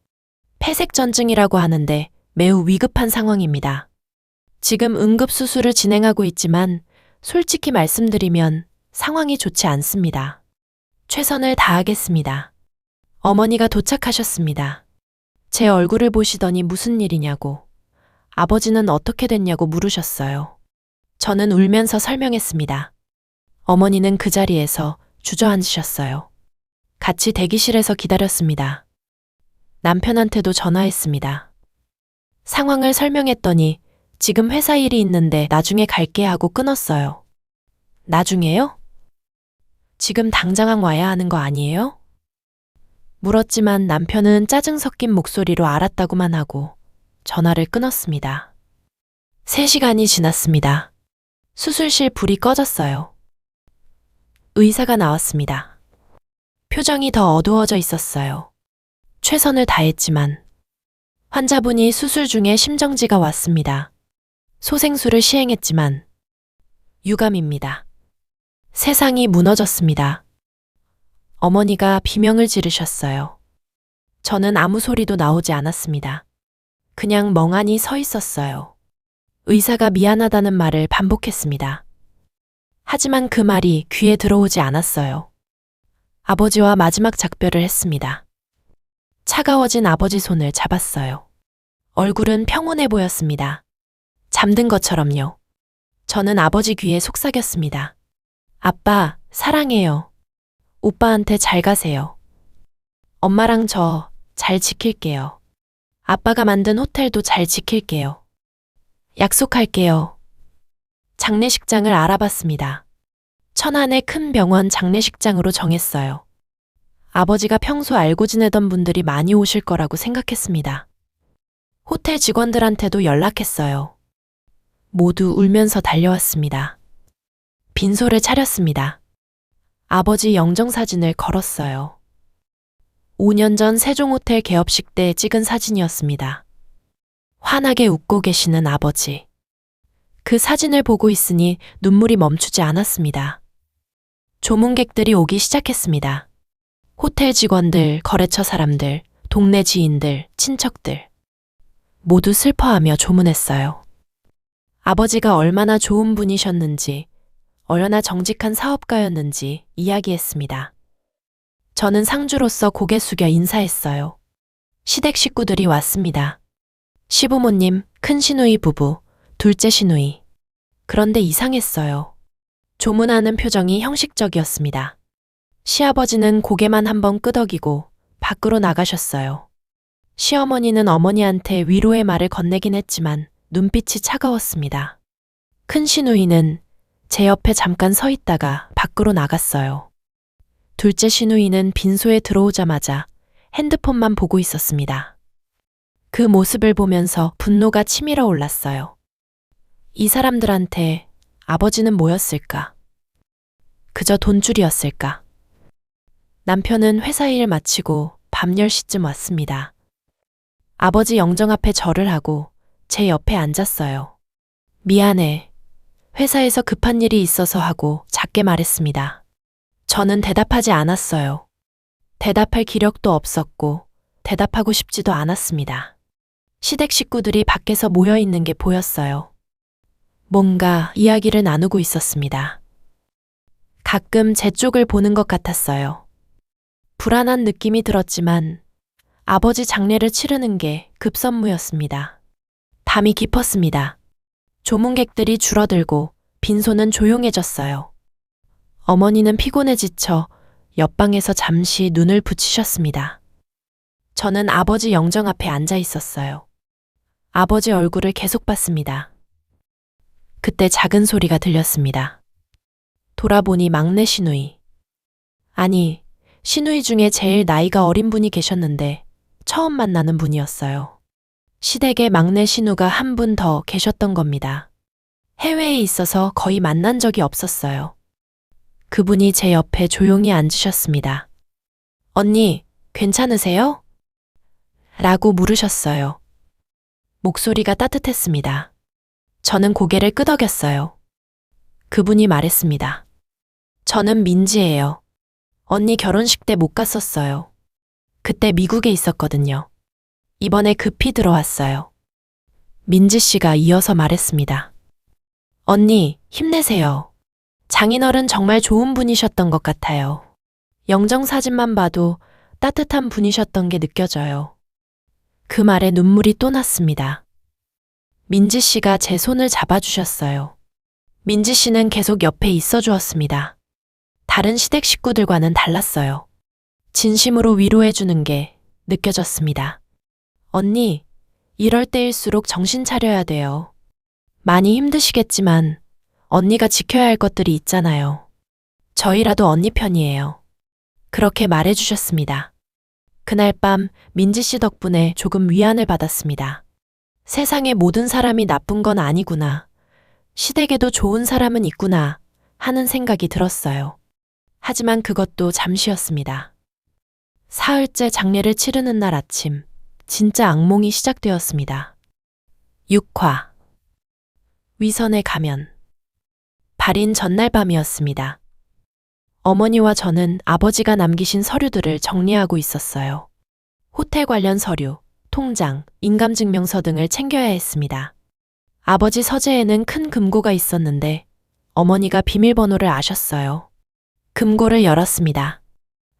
폐색전증이라고 하는데 매우 위급한 상황입니다. 지금 응급수술을 진행하고 있지만 솔직히 말씀드리면 상황이 좋지 않습니다. 최선을 다하겠습니다. 어머니가 도착하셨습니다. 제 얼굴을 보시더니 무슨 일이냐고, 아버지는 어떻게 됐냐고 물으셨어요. 저는 울면서 설명했습니다. 어머니는 그 자리에서 주저앉으셨어요. 같이 대기실에서 기다렸습니다. 남편한테도 전화했습니다. 상황을 설명했더니 지금 회사 일이 있는데 나중에 갈게 하고 끊었어요. 나중에요? 지금 당장 와야 하는 거 아니에요? 물었지만 남편은 짜증 섞인 목소리로 알았다고만 하고 전화를 끊었습니다. 3시간이 지났습니다. 수술실 불이 꺼졌어요. 의사가 나왔습니다. 표정이 더 어두워져 있었어요. 최선을 다했지만 환자분이 수술 중에 심정지가 왔습니다. 소생술을 시행했지만 유감입니다. 세상이 무너졌습니다. 어머니가 비명을 지르셨어요. 저는 아무 소리도 나오지 않았습니다. 그냥 멍하니 서 있었어요. 의사가 미안하다는 말을 반복했습니다. 하지만 그 말이 귀에 들어오지 않았어요. 아버지와 마지막 작별을 했습니다. 차가워진 아버지 손을 잡았어요. 얼굴은 평온해 보였습니다. 잠든 것처럼요. 저는 아버지 귀에 속삭였습니다. 아빠, 사랑해요. 오빠한테 잘 가세요. 엄마랑 저 잘 지킬게요. 아빠가 만든 호텔도 잘 지킬게요. 약속할게요. 장례식장을 알아봤습니다. 천안의 큰 병원 장례식장으로 정했어요. 아버지가 평소 알고 지내던 분들이 많이 오실 거라고 생각했습니다. 호텔 직원들한테도 연락했어요. 모두 울면서 달려왔습니다. 빈소를 차렸습니다. 아버지 영정사진을 걸었어요. 5년 전 세종호텔 개업식 때 찍은 사진이었습니다. 환하게 웃고 계시는 아버지. 그 사진을 보고 있으니 눈물이 멈추지 않았습니다. 조문객들이 오기 시작했습니다. 호텔 직원들, 거래처 사람들, 동네 지인들, 친척들. 모두 슬퍼하며 조문했어요. 아버지가 얼마나 좋은 분이셨는지, 얼마나 정직한 사업가였는지 이야기했습니다. 저는 상주로서 고개 숙여 인사했어요. 시댁 식구들이 왔습니다. 시부모님, 큰 시누이 부부, 둘째 시누이. 그런데 이상했어요. 조문하는 표정이 형식적이었습니다. 시아버지는 고개만 한번 끄덕이고 밖으로 나가셨어요. 시어머니는 어머니한테 위로의 말을 건네긴 했지만 눈빛이 차가웠습니다. 큰 시누이는 제 옆에 잠깐 서 있다가 밖으로 나갔어요. 둘째 시누이는 빈소에 들어오자마자 핸드폰만 보고 있었습니다. 그 모습을 보면서 분노가 치밀어 올랐어요. 이 사람들한테 아버지는 뭐였을까? 그저 돈줄이었을까? 남편은 회사 일 마치고 밤 10시쯤 왔습니다. 아버지 영정 앞에 절을 하고 제 옆에 앉았어요. 미안해. 회사에서 급한 일이 있어서 하고 작게 말했습니다. 저는 대답하지 않았어요. 대답할 기력도 없었고 대답하고 싶지도 않았습니다. 시댁 식구들이 밖에서 모여 있는 게 보였어요. 뭔가 이야기를 나누고 있었습니다. 가끔 제 쪽을 보는 것 같았어요. 불안한 느낌이 들었지만 아버지 장례를 치르는 게 급선무였습니다. 밤이 깊었습니다. 조문객들이 줄어들고 빈소는 조용해졌어요. 어머니는 피곤해 지쳐 옆방에서 잠시 눈을 붙이셨습니다. 저는 아버지 영정 앞에 앉아 있었어요. 아버지 얼굴을 계속 봤습니다. 그때 작은 소리가 들렸습니다. 돌아보니 막내 시누이. 아니, 시누이 중에 제일 나이가 어린 분이 계셨는데 처음 만나는 분이었어요. 시댁에 막내 시누가 한 분 더 계셨던 겁니다. 해외에 있어서 거의 만난 적이 없었어요. 그분이 제 옆에 조용히 앉으셨습니다. 언니, 괜찮으세요? 라고 물으셨어요. 목소리가 따뜻했습니다. 저는 고개를 끄덕였어요. 그분이 말했습니다. 저는 민지예요. 언니 결혼식 때 못 갔었어요. 그때 미국에 있었거든요. 이번에 급히 들어왔어요. 민지 씨가 이어서 말했습니다. 언니, 힘내세요. 장인어른 정말 좋은 분이셨던 것 같아요. 영정사진만 봐도 따뜻한 분이셨던 게 느껴져요. 그 말에 눈물이 또 났습니다. 민지 씨가 제 손을 잡아주셨어요. 민지 씨는 계속 옆에 있어 주었습니다. 다른 시댁 식구들과는 달랐어요. 진심으로 위로해주는 게 느껴졌습니다. 언니, 이럴 때일수록 정신 차려야 돼요. 많이 힘드시겠지만 언니가 지켜야 할 것들이 있잖아요. 저희라도 언니 편이에요. 그렇게 말해주셨습니다. 그날 밤 민지 씨 덕분에 조금 위안을 받았습니다. 세상의 모든 사람이 나쁜 건 아니구나. 시댁에도 좋은 사람은 있구나 하는 생각이 들었어요. 하지만 그것도 잠시였습니다. 사흘째 장례를 치르는 날 아침, 진짜 악몽이 시작되었습니다. 6화 위선의 가면. 발인 전날 밤이었습니다. 어머니와 저는 아버지가 남기신 서류들을 정리하고 있었어요. 호텔 관련 서류, 통장, 인감증명서 등을 챙겨야 했습니다. 아버지 서재에는 큰 금고가 있었는데 어머니가 비밀번호를 아셨어요. 금고를 열었습니다.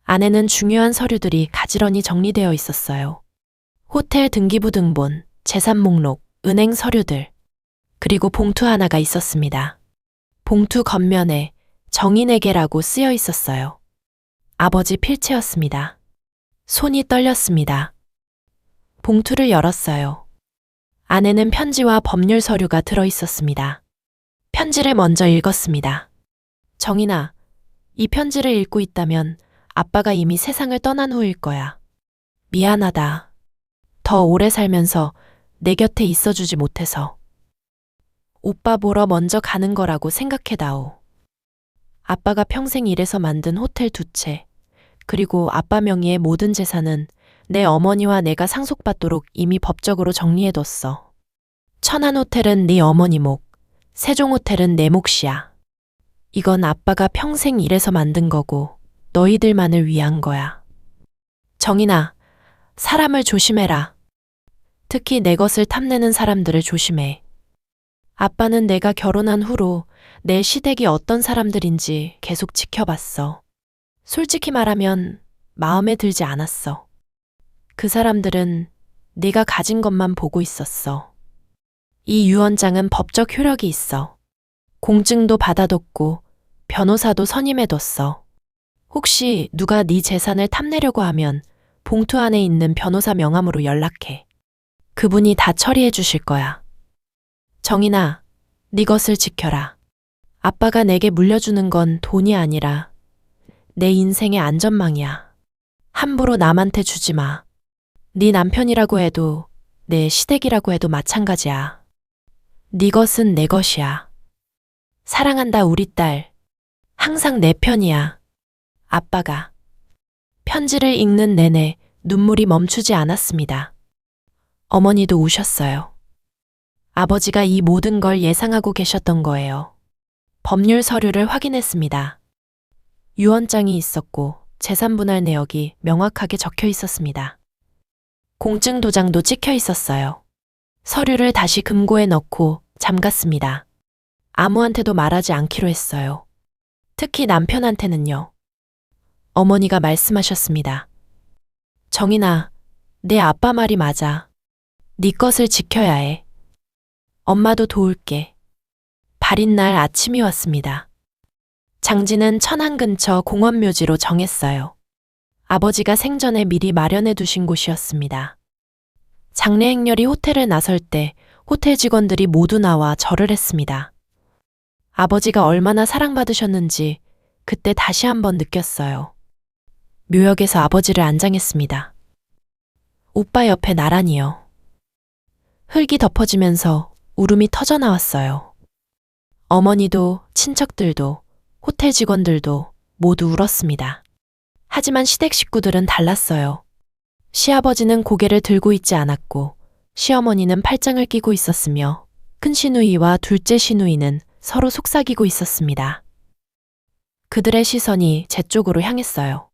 안에는 중요한 서류들이 가지런히 정리되어 있었어요. 호텔 등기부 등본, 재산 목록, 은행 서류들, 그리고 봉투 하나가 있었습니다. 봉투 겉면에 정인에게라고 쓰여 있었어요. 아버지 필체였습니다. 손이 떨렸습니다. 봉투를 열었어요. 안에는 편지와 법률 서류가 들어 있었습니다. 편지를 먼저 읽었습니다. 정인아, 이 편지를 읽고 있다면 아빠가 이미 세상을 떠난 후일 거야. 미안하다. 더 오래 살면서 내 곁에 있어주지 못해서. 오빠 보러 먼저 가는 거라고 생각해다오. 아빠가 평생 일해서 만든 호텔 2채, 그리고 아빠 명의의 모든 재산은 내 어머니와 내가 상속받도록 이미 법적으로 정리해뒀어. 천안호텔은 네 어머니 몫, 세종호텔은 내 몫이야. 이건 아빠가 평생 일해서 만든 거고 너희들만을 위한 거야. 정인아, 사람을 조심해라. 특히 내 것을 탐내는 사람들을 조심해. 아빠는 내가 결혼한 후로 내 시댁이 어떤 사람들인지 계속 지켜봤어. 솔직히 말하면 마음에 들지 않았어. 그 사람들은 네가 가진 것만 보고 있었어. 이 유언장은 법적 효력이 있어. 공증도 받아뒀고 변호사도 선임해뒀어. 혹시 누가 네 재산을 탐내려고 하면 봉투 안에 있는 변호사 명함으로 연락해. 그분이 다 처리해 주실 거야. 정인아, 네 것을 지켜라. 아빠가 내게 물려주는 건 돈이 아니라 내 인생의 안전망이야. 함부로 남한테 주지 마. 네 남편이라고 해도 내 시댁이라고 해도 마찬가지야. 네 것은 내 것이야. 사랑한다 우리 딸. 항상 내 편이야. 아빠가. 편지를 읽는 내내 눈물이 멈추지 않았습니다. 어머니도 우셨어요. 아버지가 이 모든 걸 예상하고 계셨던 거예요. 법률 서류를 확인했습니다. 유언장이 있었고 재산분할 내역이 명확하게 적혀 있었습니다. 공증 도장도 찍혀 있었어요. 서류를 다시 금고에 넣고 잠갔습니다. 아무한테도 말하지 않기로 했어요. 특히 남편한테는요. 어머니가 말씀하셨습니다. 정인아, 내 아빠 말이 맞아. 네 것을 지켜야 해. 엄마도 도울게. 발인 날 아침이 왔습니다. 장지는 천안 근처 공원묘지로 정했어요. 아버지가 생전에 미리 마련해 두신 곳이었습니다. 장례 행렬이 호텔을 나설 때 호텔 직원들이 모두 나와 절을 했습니다. 아버지가 얼마나 사랑받으셨는지 그때 다시 한번 느꼈어요. 묘역에서 아버지를 안장했습니다. 오빠 옆에 나란히요. 흙이 덮어지면서 울음이 터져 나왔어요. 어머니도 친척들도 호텔 직원들도 모두 울었습니다. 하지만 시댁 식구들은 달랐어요. 시아버지는 고개를 들고 있지 않았고 시어머니는 팔짱을 끼고 있었으며 큰 시누이와 둘째 시누이는 서로 속삭이고 있었습니다. 그들의 시선이 제 쪽으로 향했어요.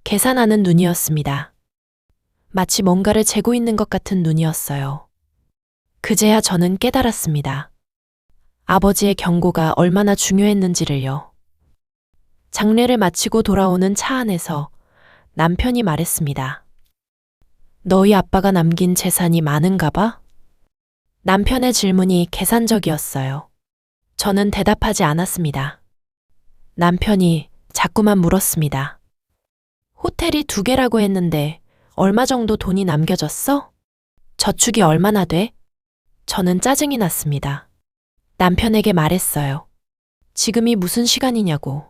계산하는 눈이었습니다. 마치 뭔가를 재고 있는 것 같은 눈이었어요. 그제야 저는 깨달았습니다. 아버지의 경고가 얼마나 중요했는지를요. 장례를 마치고 돌아오는 차 안에서 남편이 말했습니다. 너희 아빠가 남긴 재산이 많은가 봐? 남편의 질문이 계산적이었어요. 저는 대답하지 않았습니다. 남편이 자꾸만 물었습니다. 호텔이 2개라고 했는데 얼마 정도 돈이 남겨졌어? 저축이 얼마나 돼? 저는 짜증이 났습니다. 남편에게 말했어요. 지금이 무슨 시간이냐고.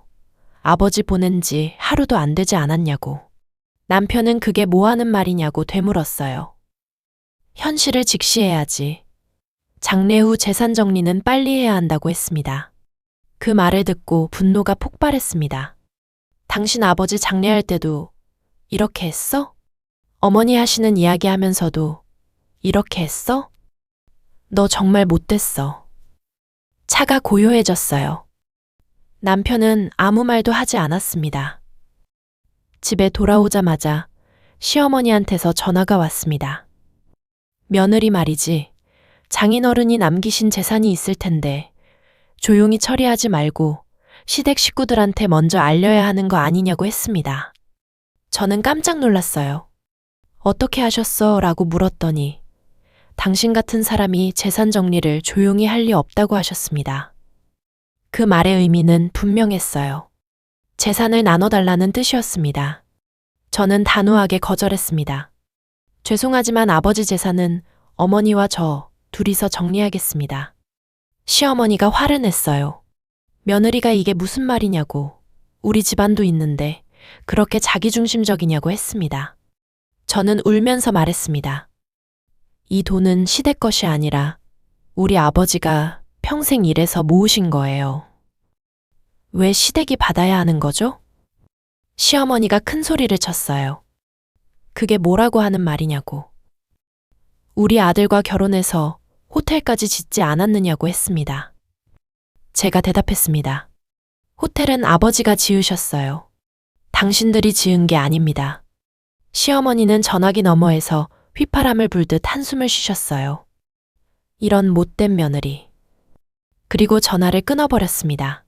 아버지 보낸 지 하루도 안 되지 않았냐고. 남편은 그게 뭐 하는 말이냐고 되물었어요. 현실을 직시해야지. 장례 후 재산 정리는 빨리 해야 한다고 했습니다. 그 말을 듣고 분노가 폭발했습니다. 당신 아버지 장례할 때도 이렇게 했어? 어머니 하시는 이야기 하면서도 이렇게 했어? 너 정말 못됐어. 차가 고요해졌어요. 남편은 아무 말도 하지 않았습니다. 집에 돌아오자마자 시어머니한테서 전화가 왔습니다. 며느리 말이지. 장인어른이 남기신 재산이 있을 텐데 조용히 처리하지 말고 시댁 식구들한테 먼저 알려야 하는 거 아니냐고 했습니다. 저는 깜짝 놀랐어요. 어떻게 하셨어? 라고 물었더니 당신 같은 사람이 재산 정리를 조용히 할 리 없다고 하셨습니다. 그 말의 의미는 분명했어요. 재산을 나눠달라는 뜻이었습니다. 저는 단호하게 거절했습니다. 죄송하지만 아버지 재산은 어머니와 저 둘이서 정리하겠습니다. 시어머니가 화를 냈어요. 며느리가 이게 무슨 말이냐고. 우리 집안도 있는데 그렇게 자기중심적이냐고 했습니다. 저는 울면서 말했습니다. 이 돈은 시댁 것이 아니라 우리 아버지가 평생 일해서 모으신 거예요. 왜 시댁이 받아야 하는 거죠? 시어머니가 큰 소리를 쳤어요. 그게 뭐라고 하는 말이냐고. 우리 아들과 결혼해서 호텔까지 짓지 않았느냐고 했습니다. 제가 대답했습니다. 호텔은 아버지가 지으셨어요. 당신들이 지은 게 아닙니다. 시어머니는 전화기 너머에서 휘파람을 불듯 한숨을 쉬셨어요. 이런 못된 며느리. 그리고 전화를 끊어버렸습니다.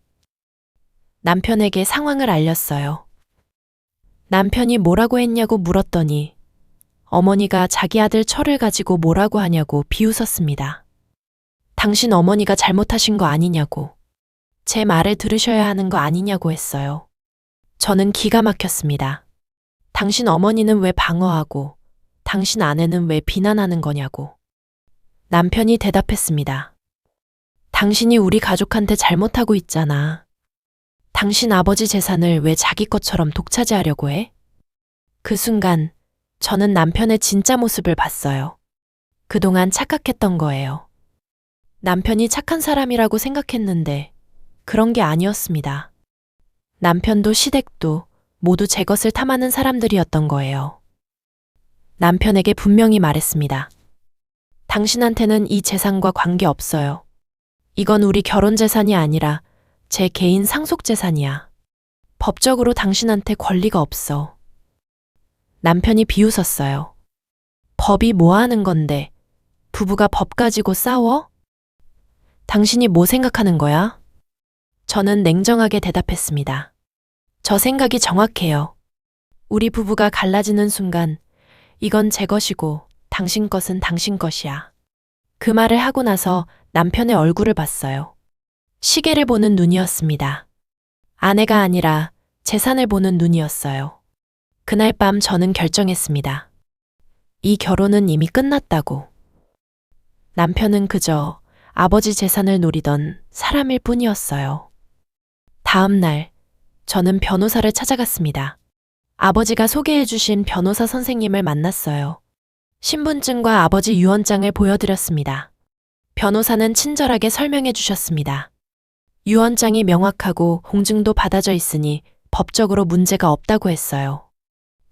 남편에게 상황을 알렸어요. 남편이 뭐라고 했냐고 물었더니 어머니가 자기 아들 철을 가지고 뭐라고 하냐고 비웃었습니다. 당신 어머니가 잘못하신 거 아니냐고. 제 말을 들으셔야 하는 거 아니냐고 했어요. 저는 기가 막혔습니다. 당신 어머니는 왜 방어하고 당신 아내는 왜 비난하는 거냐고. 남편이 대답했습니다. 당신이 우리 가족한테 잘못하고 있잖아. 당신 아버지 재산을 왜 자기 것처럼 독차지하려고 해? 그 순간 저는 남편의 진짜 모습을 봤어요. 그동안 착각했던 거예요. 남편이 착한 사람이라고 생각했는데 그런 게 아니었습니다. 남편도 시댁도 모두 제 것을 탐하는 사람들이었던 거예요. 남편에게 분명히 말했습니다. 당신한테는 이 재산과 관계없어요. 이건 우리 결혼 재산이 아니라 제 개인 상속 재산이야. 법적으로 당신한테 권리가 없어. 남편이 비웃었어요. 법이 뭐 하는 건데 부부가 법 가지고 싸워? 당신이 뭐 생각하는 거야? 저는 냉정하게 대답했습니다. 저 생각이 정확해요. 우리 부부가 갈라지는 순간 이건 제 것이고 당신 것은 당신 것이야. 그 말을 하고 나서 남편의 얼굴을 봤어요. 시계를 보는 눈이었습니다. 아내가 아니라 재산을 보는 눈이었어요. 그날 밤 저는 결정했습니다. 이 결혼은 이미 끝났다고. 남편은 그저 아버지 재산을 노리던 사람일 뿐이었어요. 다음 날, 저는 변호사를 찾아갔습니다. 아버지가 소개해 주신 변호사 선생님을 만났어요. 신분증과 아버지 유언장을 보여드렸습니다. 변호사는 친절하게 설명해 주셨습니다. 유언장이 명확하고 공증도 받아져 있으니 법적으로 문제가 없다고 했어요.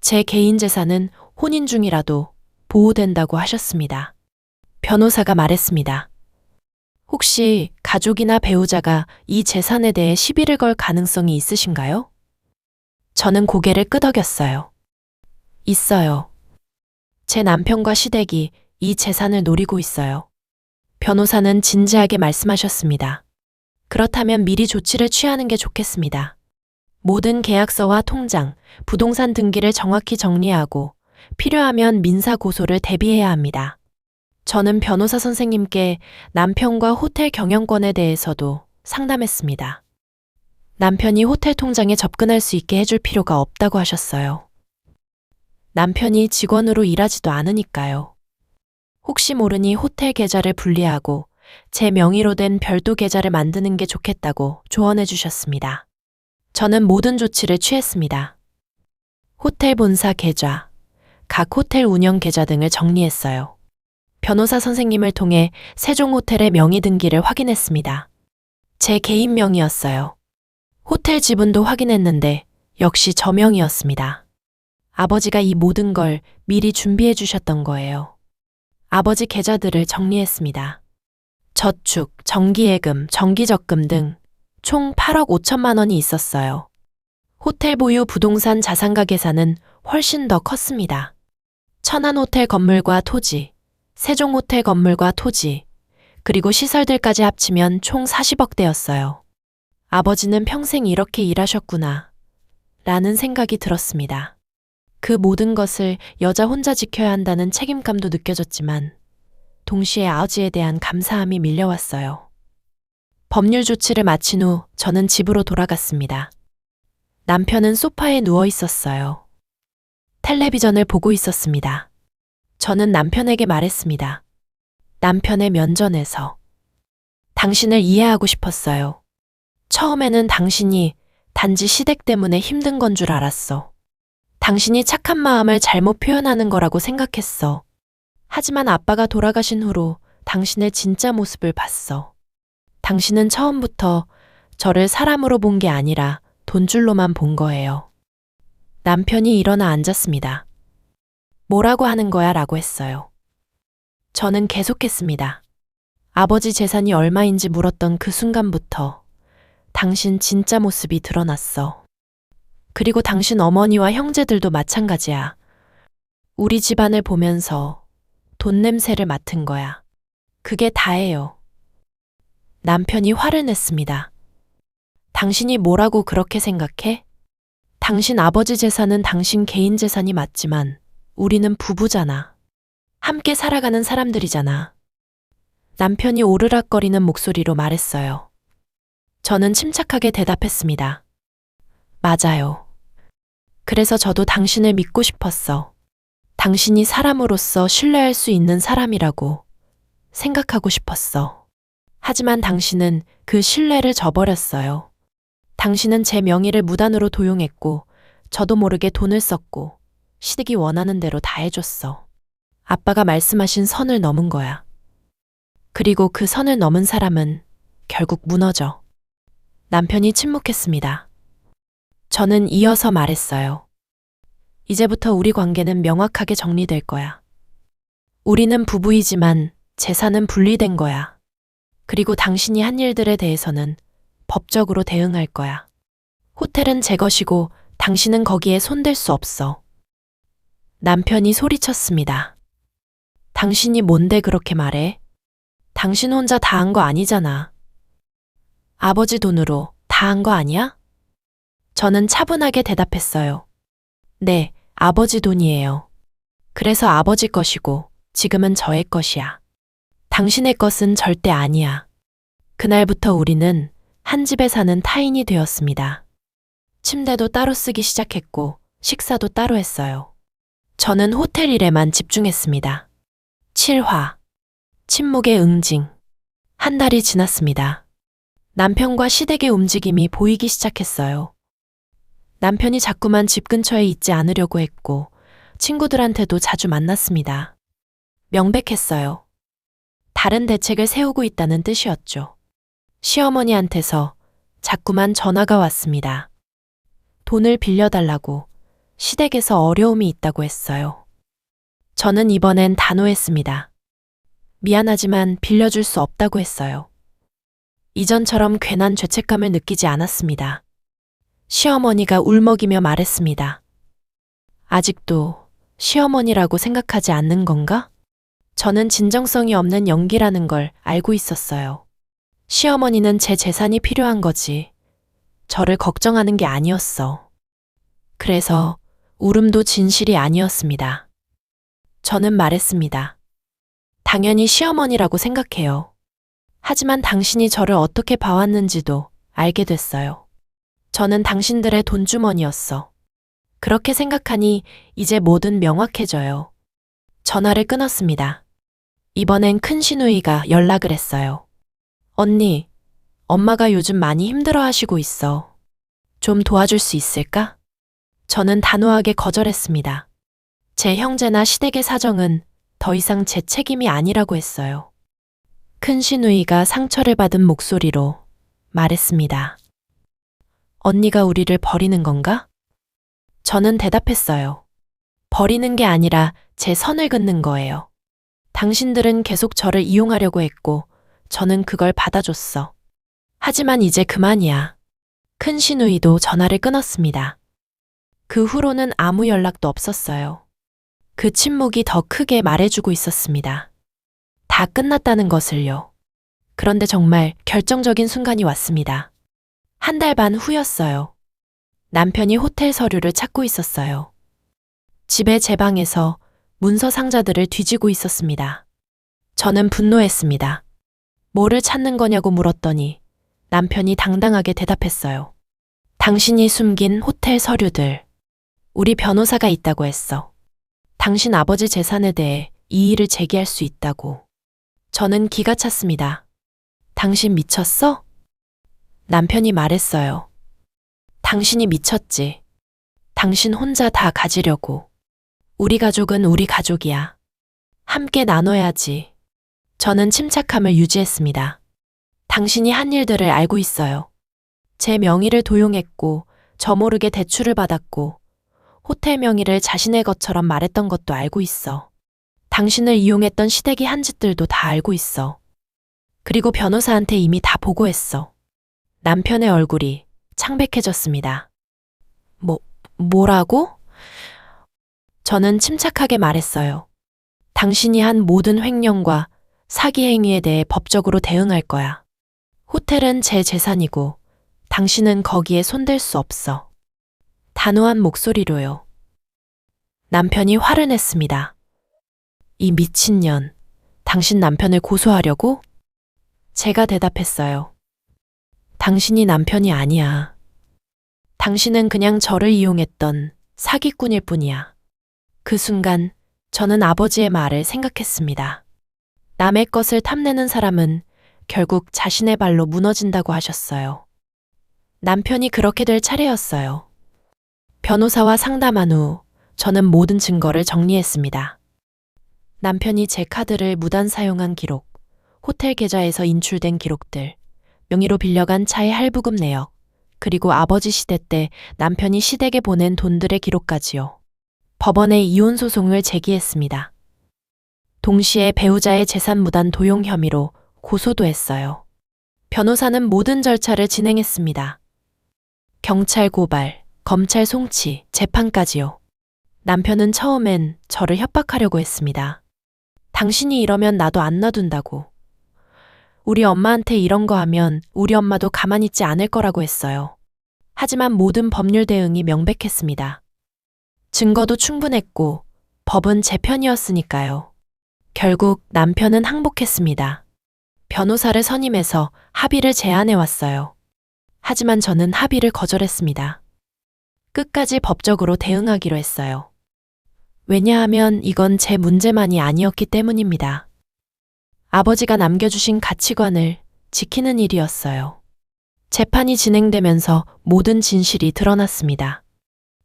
제 개인 재산은 혼인 중이라도 보호된다고 하셨습니다. 변호사가 말했습니다. 혹시 가족이나 배우자가 이 재산에 대해 시비를 걸 가능성이 있으신가요? 저는 고개를 끄덕였어요. 있어요. 제 남편과 시댁이 이 재산을 노리고 있어요. 변호사는 진지하게 말씀하셨습니다. 그렇다면 미리 조치를 취하는 게 좋겠습니다. 모든 계약서와 통장, 부동산 등기를 정확히 정리하고 필요하면 민사 고소를 대비해야 합니다. 저는 변호사 선생님께 남편과 호텔 경영권에 대해서도 상담했습니다. 남편이 호텔 통장에 접근할 수 있게 해줄 필요가 없다고 하셨어요. 남편이 직원으로 일하지도 않으니까요. 혹시 모르니 호텔 계좌를 분리하고 제 명의로 된 별도 계좌를 만드는 게 좋겠다고 조언해 주셨습니다. 저는 모든 조치를 취했습니다. 호텔 본사 계좌, 각 호텔 운영 계좌 등을 정리했어요. 변호사 선생님을 통해 세종호텔의 명의 등기를 확인했습니다. 제 개인 명의였어요. 호텔 지분도 확인했는데 역시 저 명의였습니다. 아버지가 이 모든 걸 미리 준비해 주셨던 거예요. 아버지 계좌들을 정리했습니다. 저축, 정기예금, 정기적금 등 총 8억 5천만 원이 있었어요. 호텔 보유 부동산 자산가 계산은 훨씬 더 컸습니다. 천안호텔 건물과 토지, 세종호텔 건물과 토지, 그리고 시설들까지 합치면 총 40억대였어요. 아버지는 평생 이렇게 일하셨구나, 라는 생각이 들었습니다. 그 모든 것을 여자 혼자 지켜야 한다는 책임감도 느껴졌지만 동시에 아버지에 대한 감사함이 밀려왔어요. 법률 조치를 마친 후 저는 집으로 돌아갔습니다. 남편은 소파에 누워 있었어요. 텔레비전을 보고 있었습니다. 저는 남편에게 말했습니다. 남편의 면전에서. 당신을 이해하고 싶었어요. 처음에는 당신이 단지 시댁 때문에 힘든 건 줄 알았어. 당신이 착한 마음을 잘못 표현하는 거라고 생각했어. 하지만 아빠가 돌아가신 후로 당신의 진짜 모습을 봤어. 당신은 처음부터 저를 사람으로 본 게 아니라 돈줄로만 본 거예요. 남편이 일어나 앉았습니다. 뭐라고 하는 거야? 라고 했어요. 저는 계속했습니다. 아버지 재산이 얼마인지 물었던 그 순간부터 당신 진짜 모습이 드러났어. 그리고 당신 어머니와 형제들도 마찬가지야. 우리 집안을 보면서 돈 냄새를 맡은 거야. 그게 다예요. 남편이 화를 냈습니다. 당신이 뭐라고 그렇게 생각해? 당신 아버지 재산은 당신 개인 재산이 맞지만 우리는 부부잖아. 함께 살아가는 사람들이잖아. 남편이 오르락거리는 목소리로 말했어요. 저는 침착하게 대답했습니다. 맞아요. 그래서 저도 당신을 믿고 싶었어. 당신이 사람으로서 신뢰할 수 있는 사람이라고 생각하고 싶었어. 하지만 당신은 그 신뢰를 저버렸어요. 당신은 제 명의를 무단으로 도용했고 저도 모르게 돈을 썼고 시댁이 원하는 대로 다 해줬어. 아빠가 말씀하신 선을 넘은 거야. 그리고 그 선을 넘은 사람은 결국 무너져. 남편이 침묵했습니다. 저는 이어서 말했어요. 이제부터 우리 관계는 명확하게 정리될 거야. 우리는 부부이지만 재산은 분리된 거야. 그리고 당신이 한 일들에 대해서는 법적으로 대응할 거야. 호텔은 제 것이고 당신은 거기에 손댈 수 없어. 남편이 소리쳤습니다. 당신이 뭔데 그렇게 말해? 당신 혼자 다 한 거 아니잖아. 아버지 돈으로 다 한 거 아니야? 저는 차분하게 대답했어요. 네, 아버지 돈이에요. 그래서 아버지 것이고 지금은 저의 것이야. 당신의 것은 절대 아니야. 그날부터 우리는 한 집에 사는 타인이 되었습니다. 침대도 따로 쓰기 시작했고 식사도 따로 했어요. 저는 호텔 일에만 집중했습니다. 7화. 침묵의 응징. 한 달이 지났습니다. 남편과 시댁의 움직임이 보이기 시작했어요. 남편이 자꾸만 집 근처에 있지 않으려고 했고 친구들한테도 자주 만났습니다. 명백했어요. 다른 대책을 세우고 있다는 뜻이었죠. 시어머니한테서 자꾸만 전화가 왔습니다. 돈을 빌려달라고 시댁에서 어려움이 있다고 했어요. 저는 이번엔 단호했습니다. 미안하지만 빌려줄 수 없다고 했어요. 이전처럼 괜한 죄책감을 느끼지 않았습니다. 시어머니가 울먹이며 말했습니다. 아직도 시어머니라고 생각하지 않는 건가? 저는 진정성이 없는 연기라는 걸 알고 있었어요. 시어머니는 제 재산이 필요한 거지. 저를 걱정하는 게 아니었어. 그래서 울음도 진실이 아니었습니다. 저는 말했습니다. 당연히 시어머니라고 생각해요. 하지만 당신이 저를 어떻게 봐왔는지도 알게 됐어요. 저는 당신들의 돈주머니였어. 그렇게 생각하니 이제 뭐든 명확해져요. 전화를 끊었습니다. 이번엔 큰 시누이가 연락을 했어요. 언니, 엄마가 요즘 많이 힘들어 하시고 있어. 좀 도와줄 수 있을까? 저는 단호하게 거절했습니다. 제 형제나 시댁의 사정은 더 이상 제 책임이 아니라고 했어요. 큰 시누이가 상처를 받은 목소리로 말했습니다. 언니가 우리를 버리는 건가? 저는 대답했어요. 버리는 게 아니라 제 선을 긋는 거예요. 당신들은 계속 저를 이용하려고 했고 저는 그걸 받아줬어. 하지만 이제 그만이야. 큰 시누이도 전화를 끊었습니다. 그 후로는 아무 연락도 없었어요. 그 침묵이 더 크게 말해주고 있었습니다. 다 끝났다는 것을요. 그런데 정말 결정적인 순간이 왔습니다. 1달 반 후였어요. 남편이 호텔 서류를 찾고 있었어요. 집에 제 방에서 문서 상자들을 뒤지고 있었습니다. 저는 분노했습니다. 뭐를 찾는 거냐고 물었더니 남편이 당당하게 대답했어요. 당신이 숨긴 호텔 서류들. 우리 변호사가 있다고 했어. 당신 아버지 재산에 대해 이의를 제기할 수 있다고. 저는 기가 찼습니다. 당신 미쳤어? 남편이 말했어요. 당신이 미쳤지. 당신 혼자 다 가지려고. 우리 가족은 우리 가족이야. 함께 나눠야지. 저는 침착함을 유지했습니다. 당신이 한 일들을 알고 있어요. 제 명의를 도용했고, 저 모르게 대출을 받았고, 호텔 명의를 자신의 것처럼 말했던 것도 알고 있어. 당신을 이용했던 시댁이 한 짓들도 다 알고 있어. 그리고 변호사한테 이미 다 보고했어. 남편의 얼굴이 창백해졌습니다. 뭐라고? 저는 침착하게 말했어요. 당신이 한 모든 횡령과 사기 행위에 대해 법적으로 대응할 거야. 호텔은 제 재산이고 당신은 거기에 손댈 수 없어. 단호한 목소리로요. 남편이 화를 냈습니다. 이 미친년, 당신 남편을 고소하려고? 제가 대답했어요. 당신이 남편이 아니야. 당신은 그냥 저를 이용했던 사기꾼일 뿐이야. 그 순간 저는 아버지의 말을 생각했습니다. 남의 것을 탐내는 사람은 결국 자신의 발로 무너진다고 하셨어요. 남편이 그렇게 될 차례였어요. 변호사와 상담한 후 저는 모든 증거를 정리했습니다. 남편이 제 카드를 무단 사용한 기록, 호텔 계좌에서 인출된 기록들, 명의로 빌려간 차의 할부금 내역, 그리고 아버지 시대 때 남편이 시댁에 보낸 돈들의 기록까지요. 법원에 이혼 소송을 제기했습니다. 동시에 배우자의 재산 무단 도용 혐의로 고소도 했어요. 변호사는 모든 절차를 진행했습니다. 경찰 고발, 검찰 송치, 재판까지요. 남편은 처음엔 저를 협박하려고 했습니다. 당신이 이러면 나도 안 놔둔다고. 우리 엄마한테 이런 거 하면 우리 엄마도 가만히 있지 않을 거라고 했어요. 하지만 모든 법률 대응이 명백했습니다. 증거도 충분했고 법은 제 편이었으니까요. 결국 남편은 항복했습니다. 변호사를 선임해서 합의를 제안해 왔어요. 하지만 저는 합의를 거절했습니다. 끝까지 법적으로 대응하기로 했어요. 왜냐하면 이건 제 문제만이 아니었기 때문입니다. 아버지가 남겨주신 가치관을 지키는 일이었어요. 재판이 진행되면서 모든 진실이 드러났습니다.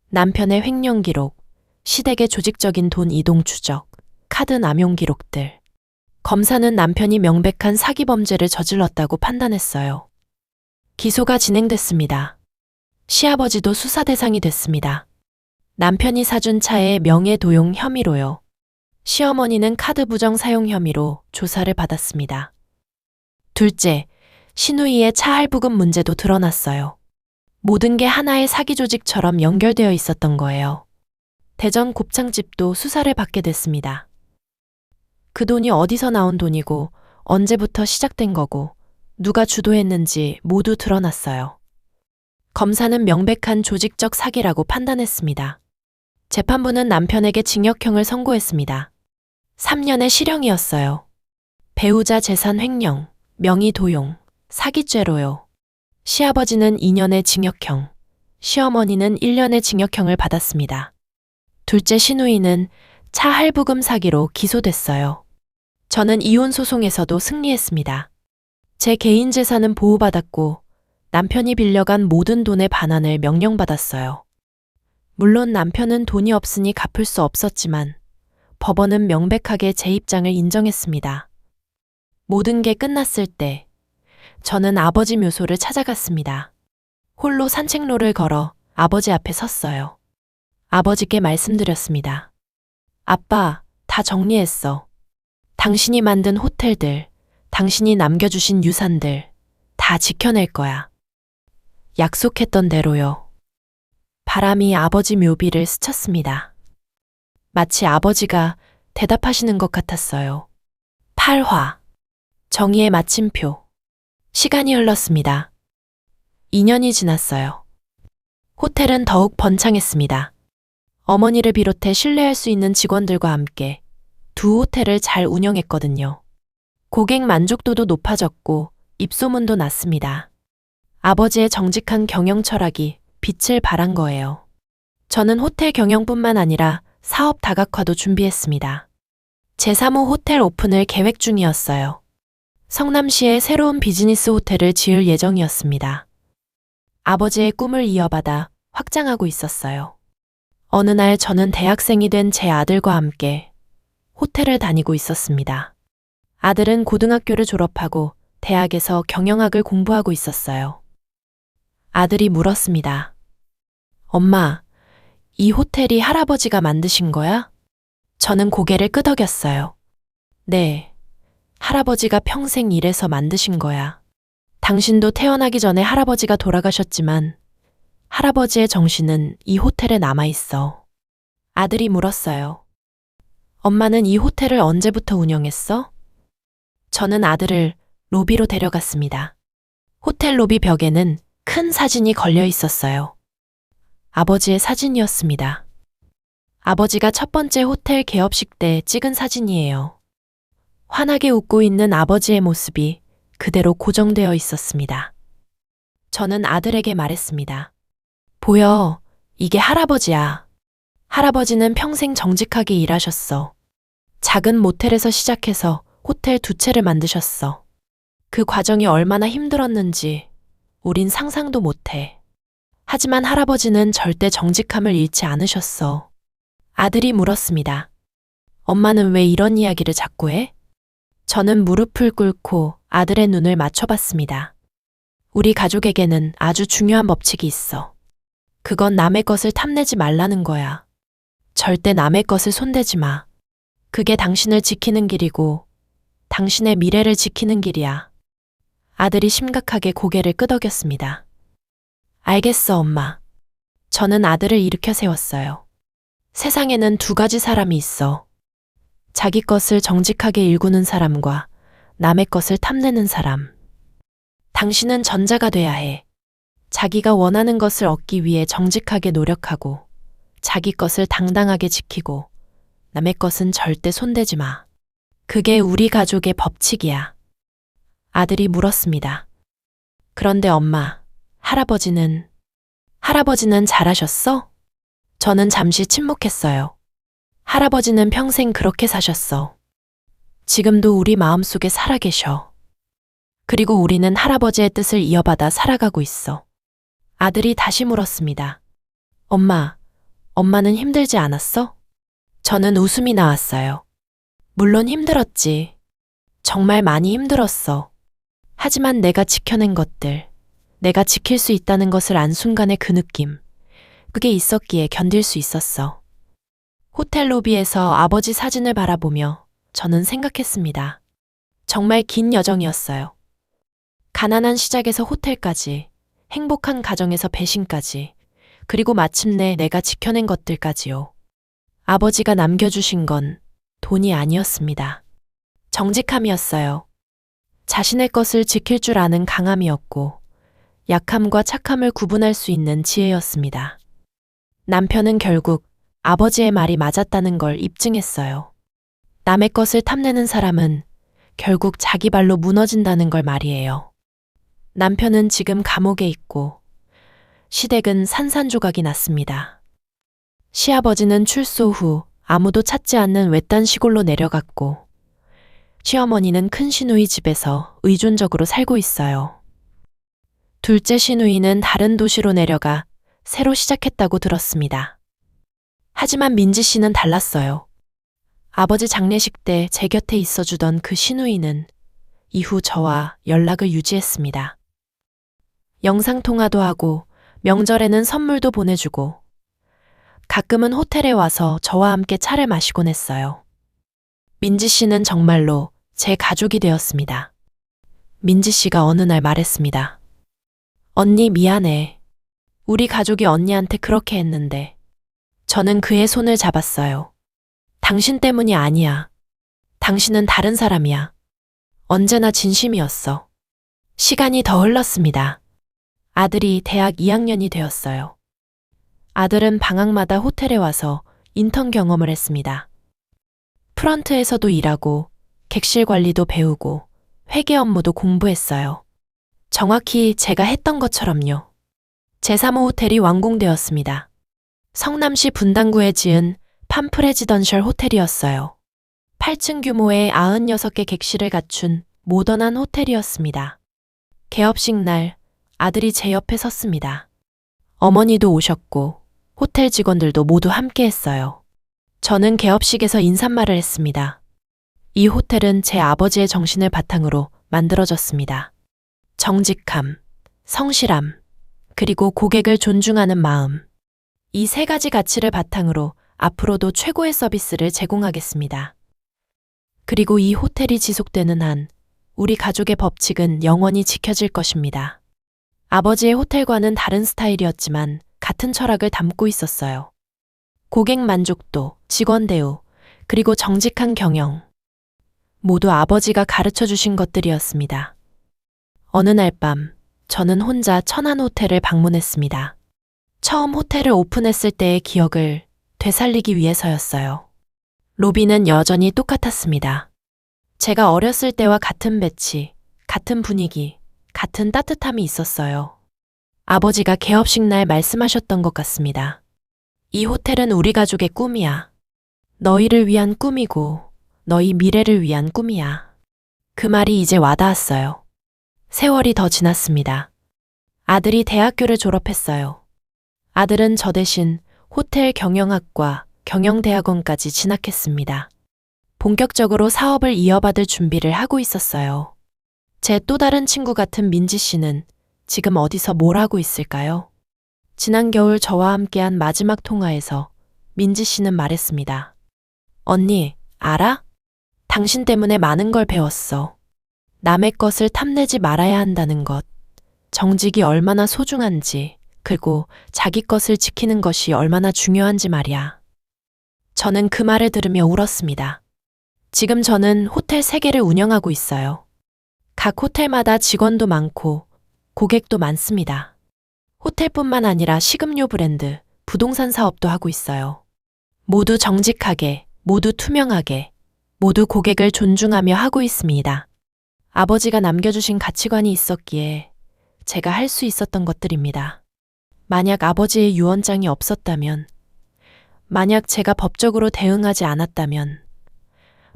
남편의 횡령 기록, 시댁의 조직적인 돈 이동 추적, 카드 남용 기록들. 검사는 남편이 명백한 사기 범죄를 저질렀다고 판단했어요. 기소가 진행됐습니다. 시아버지도 수사 대상이 됐습니다. 남편이 사준 차의 명예 도용 혐의로요. 시어머니는 카드 부정 사용 혐의로 조사를 받았습니다. 둘째, 시누이의 차 할부금 문제도 드러났어요. 모든 게 하나의 사기 조직처럼 연결되어 있었던 거예요. 대전 곱창집도 수사를 받게 됐습니다. 그 돈이 어디서 나온 돈이고 언제부터 시작된 거고 누가 주도했는지 모두 드러났어요. 검사는 명백한 조직적 사기라고 판단했습니다. 재판부는 남편에게 징역형을 선고했습니다. 3년의 실형이었어요. 배우자 재산 횡령, 명의 도용, 사기죄로요. 시아버지는 2년의 징역형, 시어머니는 1년의 징역형을 받았습니다. 둘째 시누이는 차 할부금 사기로 기소됐어요. 저는 이혼 소송에서도 승리했습니다. 제 개인 재산은 보호받았고 남편이 빌려간 모든 돈의 반환을 명령받았어요. 물론 남편은 돈이 없으니 갚을 수 없었지만 법원은 명백하게 제 입장을 인정했습니다. 모든 게 끝났을 때 저는 아버지 묘소를 찾아갔습니다. 홀로 산책로를 걸어 아버지 앞에 섰어요. 아버지께 말씀드렸습니다. 아빠, 다 정리했어. 당신이 만든 호텔들, 당신이 남겨주신 유산들 다 지켜낼 거야. 약속했던 대로요. 바람이 아버지 묘비를 스쳤습니다. 마치 아버지가 대답하시는 것 같았어요. 8화. 정의의 마침표. 시간이 흘렀습니다. 2년이 지났어요. 호텔은 더욱 번창했습니다. 어머니를 비롯해 신뢰할 수 있는 직원들과 함께 두 호텔을 잘 운영했거든요. 고객 만족도도 높아졌고 입소문도 났습니다. 아버지의 정직한 경영 철학이 빛을 발한 거예요. 저는 호텔 경영뿐만 아니라 사업 다각화도 준비했습니다. 제3호 호텔 오픈을 계획 중이었어요. 성남시에 새로운 비즈니스 호텔을 지을 예정이었습니다. 아버지의 꿈을 이어받아 확장하고 있었어요. 어느 날 저는 대학생이 된 제 아들과 함께 호텔을 다니고 있었습니다. 아들은 고등학교를 졸업하고 대학에서 경영학을 공부하고 있었어요. 아들이 물었습니다. 엄마, 이 호텔이 할아버지가 만드신 거야? 저는 고개를 끄덕였어요. 네, 할아버지가 평생 일해서 만드신 거야. 당신도 태어나기 전에 할아버지가 돌아가셨지만 할아버지의 정신은 이 호텔에 남아있어. 아들이 물었어요. 엄마는 이 호텔을 언제부터 운영했어? 저는 아들을 로비로 데려갔습니다. 호텔 로비 벽에는 큰 사진이 걸려 있었어요. 아버지의 사진이었습니다. 아버지가 첫 번째 호텔 개업식 때 찍은 사진이에요. 환하게 웃고 있는 아버지의 모습이 그대로 고정되어 있었습니다. 저는 아들에게 말했습니다. 보여, 이게 할아버지야. 할아버지는 평생 정직하게 일하셨어. 작은 모텔에서 시작해서 호텔 2채를 만드셨어. 그 과정이 얼마나 힘들었는지 우린 상상도 못해. 하지만 할아버지는 절대 정직함을 잃지 않으셨어. 아들이 물었습니다. 엄마는 왜 이런 이야기를 자꾸 해? 저는 무릎을 꿇고 아들의 눈을 맞춰봤습니다. 우리 가족에게는 아주 중요한 법칙이 있어. 그건 남의 것을 탐내지 말라는 거야. 절대 남의 것을 손대지 마. 그게 당신을 지키는 길이고 당신의 미래를 지키는 길이야. 아들이 심각하게 고개를 끄덕였습니다. 알겠어, 엄마. 저는 아들을 일으켜 세웠어요. 세상에는 2가지 사람이 있어. 자기 것을 정직하게 일구는 사람과 남의 것을 탐내는 사람. 당신은 전자가 돼야 해. 자기가 원하는 것을 얻기 위해 정직하게 노력하고 자기 것을 당당하게 지키고 남의 것은 절대 손대지 마. 그게 우리 가족의 법칙이야. 아들이 물었습니다. 그런데 엄마, 할아버지는 잘하셨어? 저는 잠시 침묵했어요. 할아버지는 평생 그렇게 사셨어. 지금도 우리 마음속에 살아계셔. 그리고 우리는 할아버지의 뜻을 이어받아 살아가고 있어. 아들이 다시 물었습니다. 엄마는 힘들지 않았어? 저는 웃음이 나왔어요. 물론 힘들었지. 정말 많이 힘들었어. 하지만 내가 지켜낸 것들, 내가 지킬 수 있다는 것을 안 순간의 그 느낌, 그게 있었기에 견딜 수 있었어. 호텔 로비에서 아버지 사진을 바라보며 저는 생각했습니다. 정말 긴 여정이었어요. 가난한 시작에서 호텔까지, 행복한 가정에서 배신까지, 그리고 마침내 내가 지켜낸 것들까지요. 아버지가 남겨주신 건 돈이 아니었습니다. 정직함이었어요. 자신의 것을 지킬 줄 아는 강함이었고 약함과 착함을 구분할 수 있는 지혜였습니다. 남편은 결국 아버지의 말이 맞았다는 걸 입증했어요. 남의 것을 탐내는 사람은 결국 자기 발로 무너진다는 걸 말이에요. 남편은 지금 감옥에 있고 시댁은 산산조각이 났습니다. 시아버지는 출소 후 아무도 찾지 않는 외딴 시골로 내려갔고 시어머니는 큰 시누이 집에서 의존적으로 살고 있어요. 둘째 시누이는 다른 도시로 내려가 새로 시작했다고 들었습니다. 하지만 민지 씨는 달랐어요. 아버지 장례식 때 제 곁에 있어주던 그 시누이는 이후 저와 연락을 유지했습니다. 영상통화도 하고 명절에는 선물도 보내주고 가끔은 호텔에 와서 저와 함께 차를 마시곤 했어요. 민지 씨는 정말로 제 가족이 되었습니다. 민지 씨가 어느 날 말했습니다. 언니 미안해. 우리 가족이 언니한테 그렇게 했는데. 저는 그의 손을 잡았어요. 당신 때문이 아니야. 당신은 다른 사람이야. 언제나 진심이었어. 시간이 더 흘렀습니다. 아들이 대학 2학년이 되었어요. 아들은 방학마다 호텔에 와서 인턴 경험을 했습니다. 프런트에서도 일하고 객실 관리도 배우고 회계 업무도 공부했어요. 정확히 제가 했던 것처럼요. 제3호 호텔이 완공되었습니다. 성남시 분당구에 지은 팜프레지던셜 호텔이었어요. 8층 규모의 96개 객실을 갖춘 모던한 호텔이었습니다. 개업식 날 아들이 제 옆에 섰습니다. 어머니도 오셨고 호텔 직원들도 모두 함께 했어요. 저는 개업식에서 인사말을 했습니다. 이 호텔은 제 아버지의 정신을 바탕으로 만들어졌습니다. 정직함, 성실함, 그리고 고객을 존중하는 마음. 이 세 가지 가치를 바탕으로 앞으로도 최고의 서비스를 제공하겠습니다. 그리고 이 호텔이 지속되는 한 우리 가족의 법칙은 영원히 지켜질 것입니다. 아버지의 호텔과는 다른 스타일이었지만 같은 철학을 담고 있었어요. 고객 만족도, 직원 대우, 그리고 정직한 경영. 모두 아버지가 가르쳐 주신 것들이었습니다. 어느 날 밤, 저는 혼자 천안 호텔을 방문했습니다. 처음 호텔을 오픈했을 때의 기억을 되살리기 위해서였어요. 로비는 여전히 똑같았습니다. 제가 어렸을 때와 같은 배치, 같은 분위기, 같은 따뜻함이 있었어요. 아버지가 개업식 날 말씀하셨던 것 같습니다. 이 호텔은 우리 가족의 꿈이야. 너희를 위한 꿈이고 너희 미래를 위한 꿈이야. 그 말이 이제 와닿았어요. 세월이 더 지났습니다. 아들이 대학교를 졸업했어요. 아들은 저 대신 호텔 경영학과 경영대학원까지 진학했습니다. 본격적으로 사업을 이어받을 준비를 하고 있었어요. 제 또 다른 친구 같은 민지 씨는 지금 어디서 뭘 하고 있을까요? 지난 겨울 저와 함께한 마지막 통화에서 민지 씨는 말했습니다. 언니, 알아? 당신 때문에 많은 걸 배웠어. 남의 것을 탐내지 말아야 한다는 것, 정직이 얼마나 소중한지, 그리고 자기 것을 지키는 것이 얼마나 중요한지 말이야. 저는 그 말을 들으며 울었습니다. 지금 저는 호텔 3개를 운영하고 있어요. 각 호텔마다 직원도 많고 고객도 많습니다. 호텔뿐만 아니라 식음료 브랜드, 부동산 사업도 하고 있어요. 모두 정직하게, 모두 투명하게, 모두 고객을 존중하며 하고 있습니다. 아버지가 남겨주신 가치관이 있었기에 제가 할 수 있었던 것들입니다. 만약 아버지의 유언장이 없었다면, 만약 제가 법적으로 대응하지 않았다면,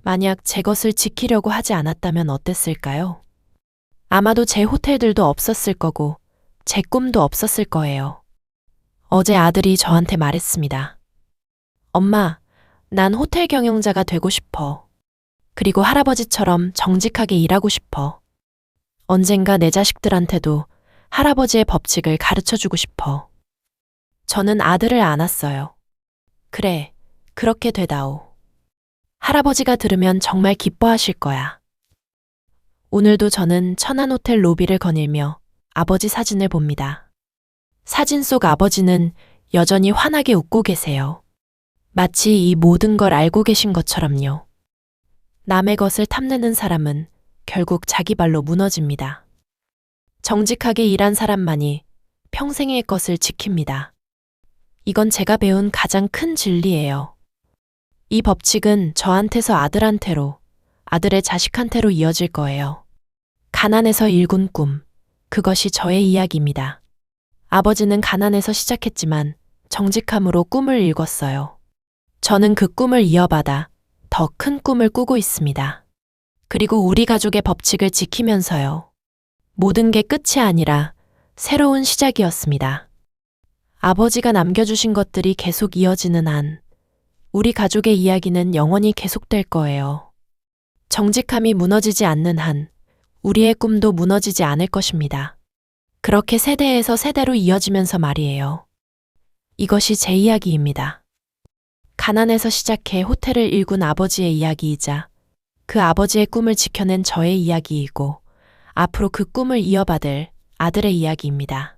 만약 제 것을 지키려고 하지 않았다면 어땠을까요? 아마도 제 호텔들도 없었을 거고, 제 꿈도 없었을 거예요. 어제 아들이 저한테 말했습니다. 엄마, 난 호텔 경영자가 되고 싶어. 그리고 할아버지처럼 정직하게 일하고 싶어. 언젠가 내 자식들한테도 할아버지의 법칙을 가르쳐 주고 싶어. 저는 아들을 안았어요. 그래, 그렇게 되다오. 할아버지가 들으면 정말 기뻐하실 거야. 오늘도 저는 천안 호텔 로비를 거닐며 아버지 사진을 봅니다. 사진 속 아버지는 여전히 환하게 웃고 계세요. 마치 이 모든 걸 알고 계신 것처럼요. 남의 것을 탐내는 사람은 결국 자기 발로 무너집니다. 정직하게 일한 사람만이 평생의 것을 지킵니다. 이건 제가 배운 가장 큰 진리예요. 이 법칙은 저한테서 아들한테로, 아들의 자식한테로 이어질 거예요. 가난에서 일군 꿈, 그것이 저의 이야기입니다. 아버지는 가난에서 시작했지만 정직함으로 꿈을 일궜어요. 저는 그 꿈을 이어받아 더 큰 꿈을 꾸고 있습니다. 그리고 우리 가족의 법칙을 지키면서요. 모든 게 끝이 아니라 새로운 시작이었습니다. 아버지가 남겨주신 것들이 계속 이어지는 한 우리 가족의 이야기는 영원히 계속될 거예요. 정직함이 무너지지 않는 한 우리의 꿈도 무너지지 않을 것입니다. 그렇게 세대에서 세대로 이어지면서 말이에요. 이것이 제 이야기입니다. 가난에서 시작해 호텔을 일군 아버지의 이야기이자 그 아버지의 꿈을 지켜낸 저의 이야기이고 앞으로 그 꿈을 이어받을 아들의 이야기입니다.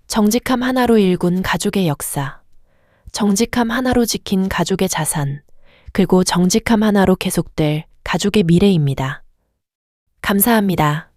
정직함 하나로 일군 가족의 역사, 정직함 하나로 지킨 가족의 자산, 그리고 정직함 하나로 계속될 가족의 미래입니다. 감사합니다.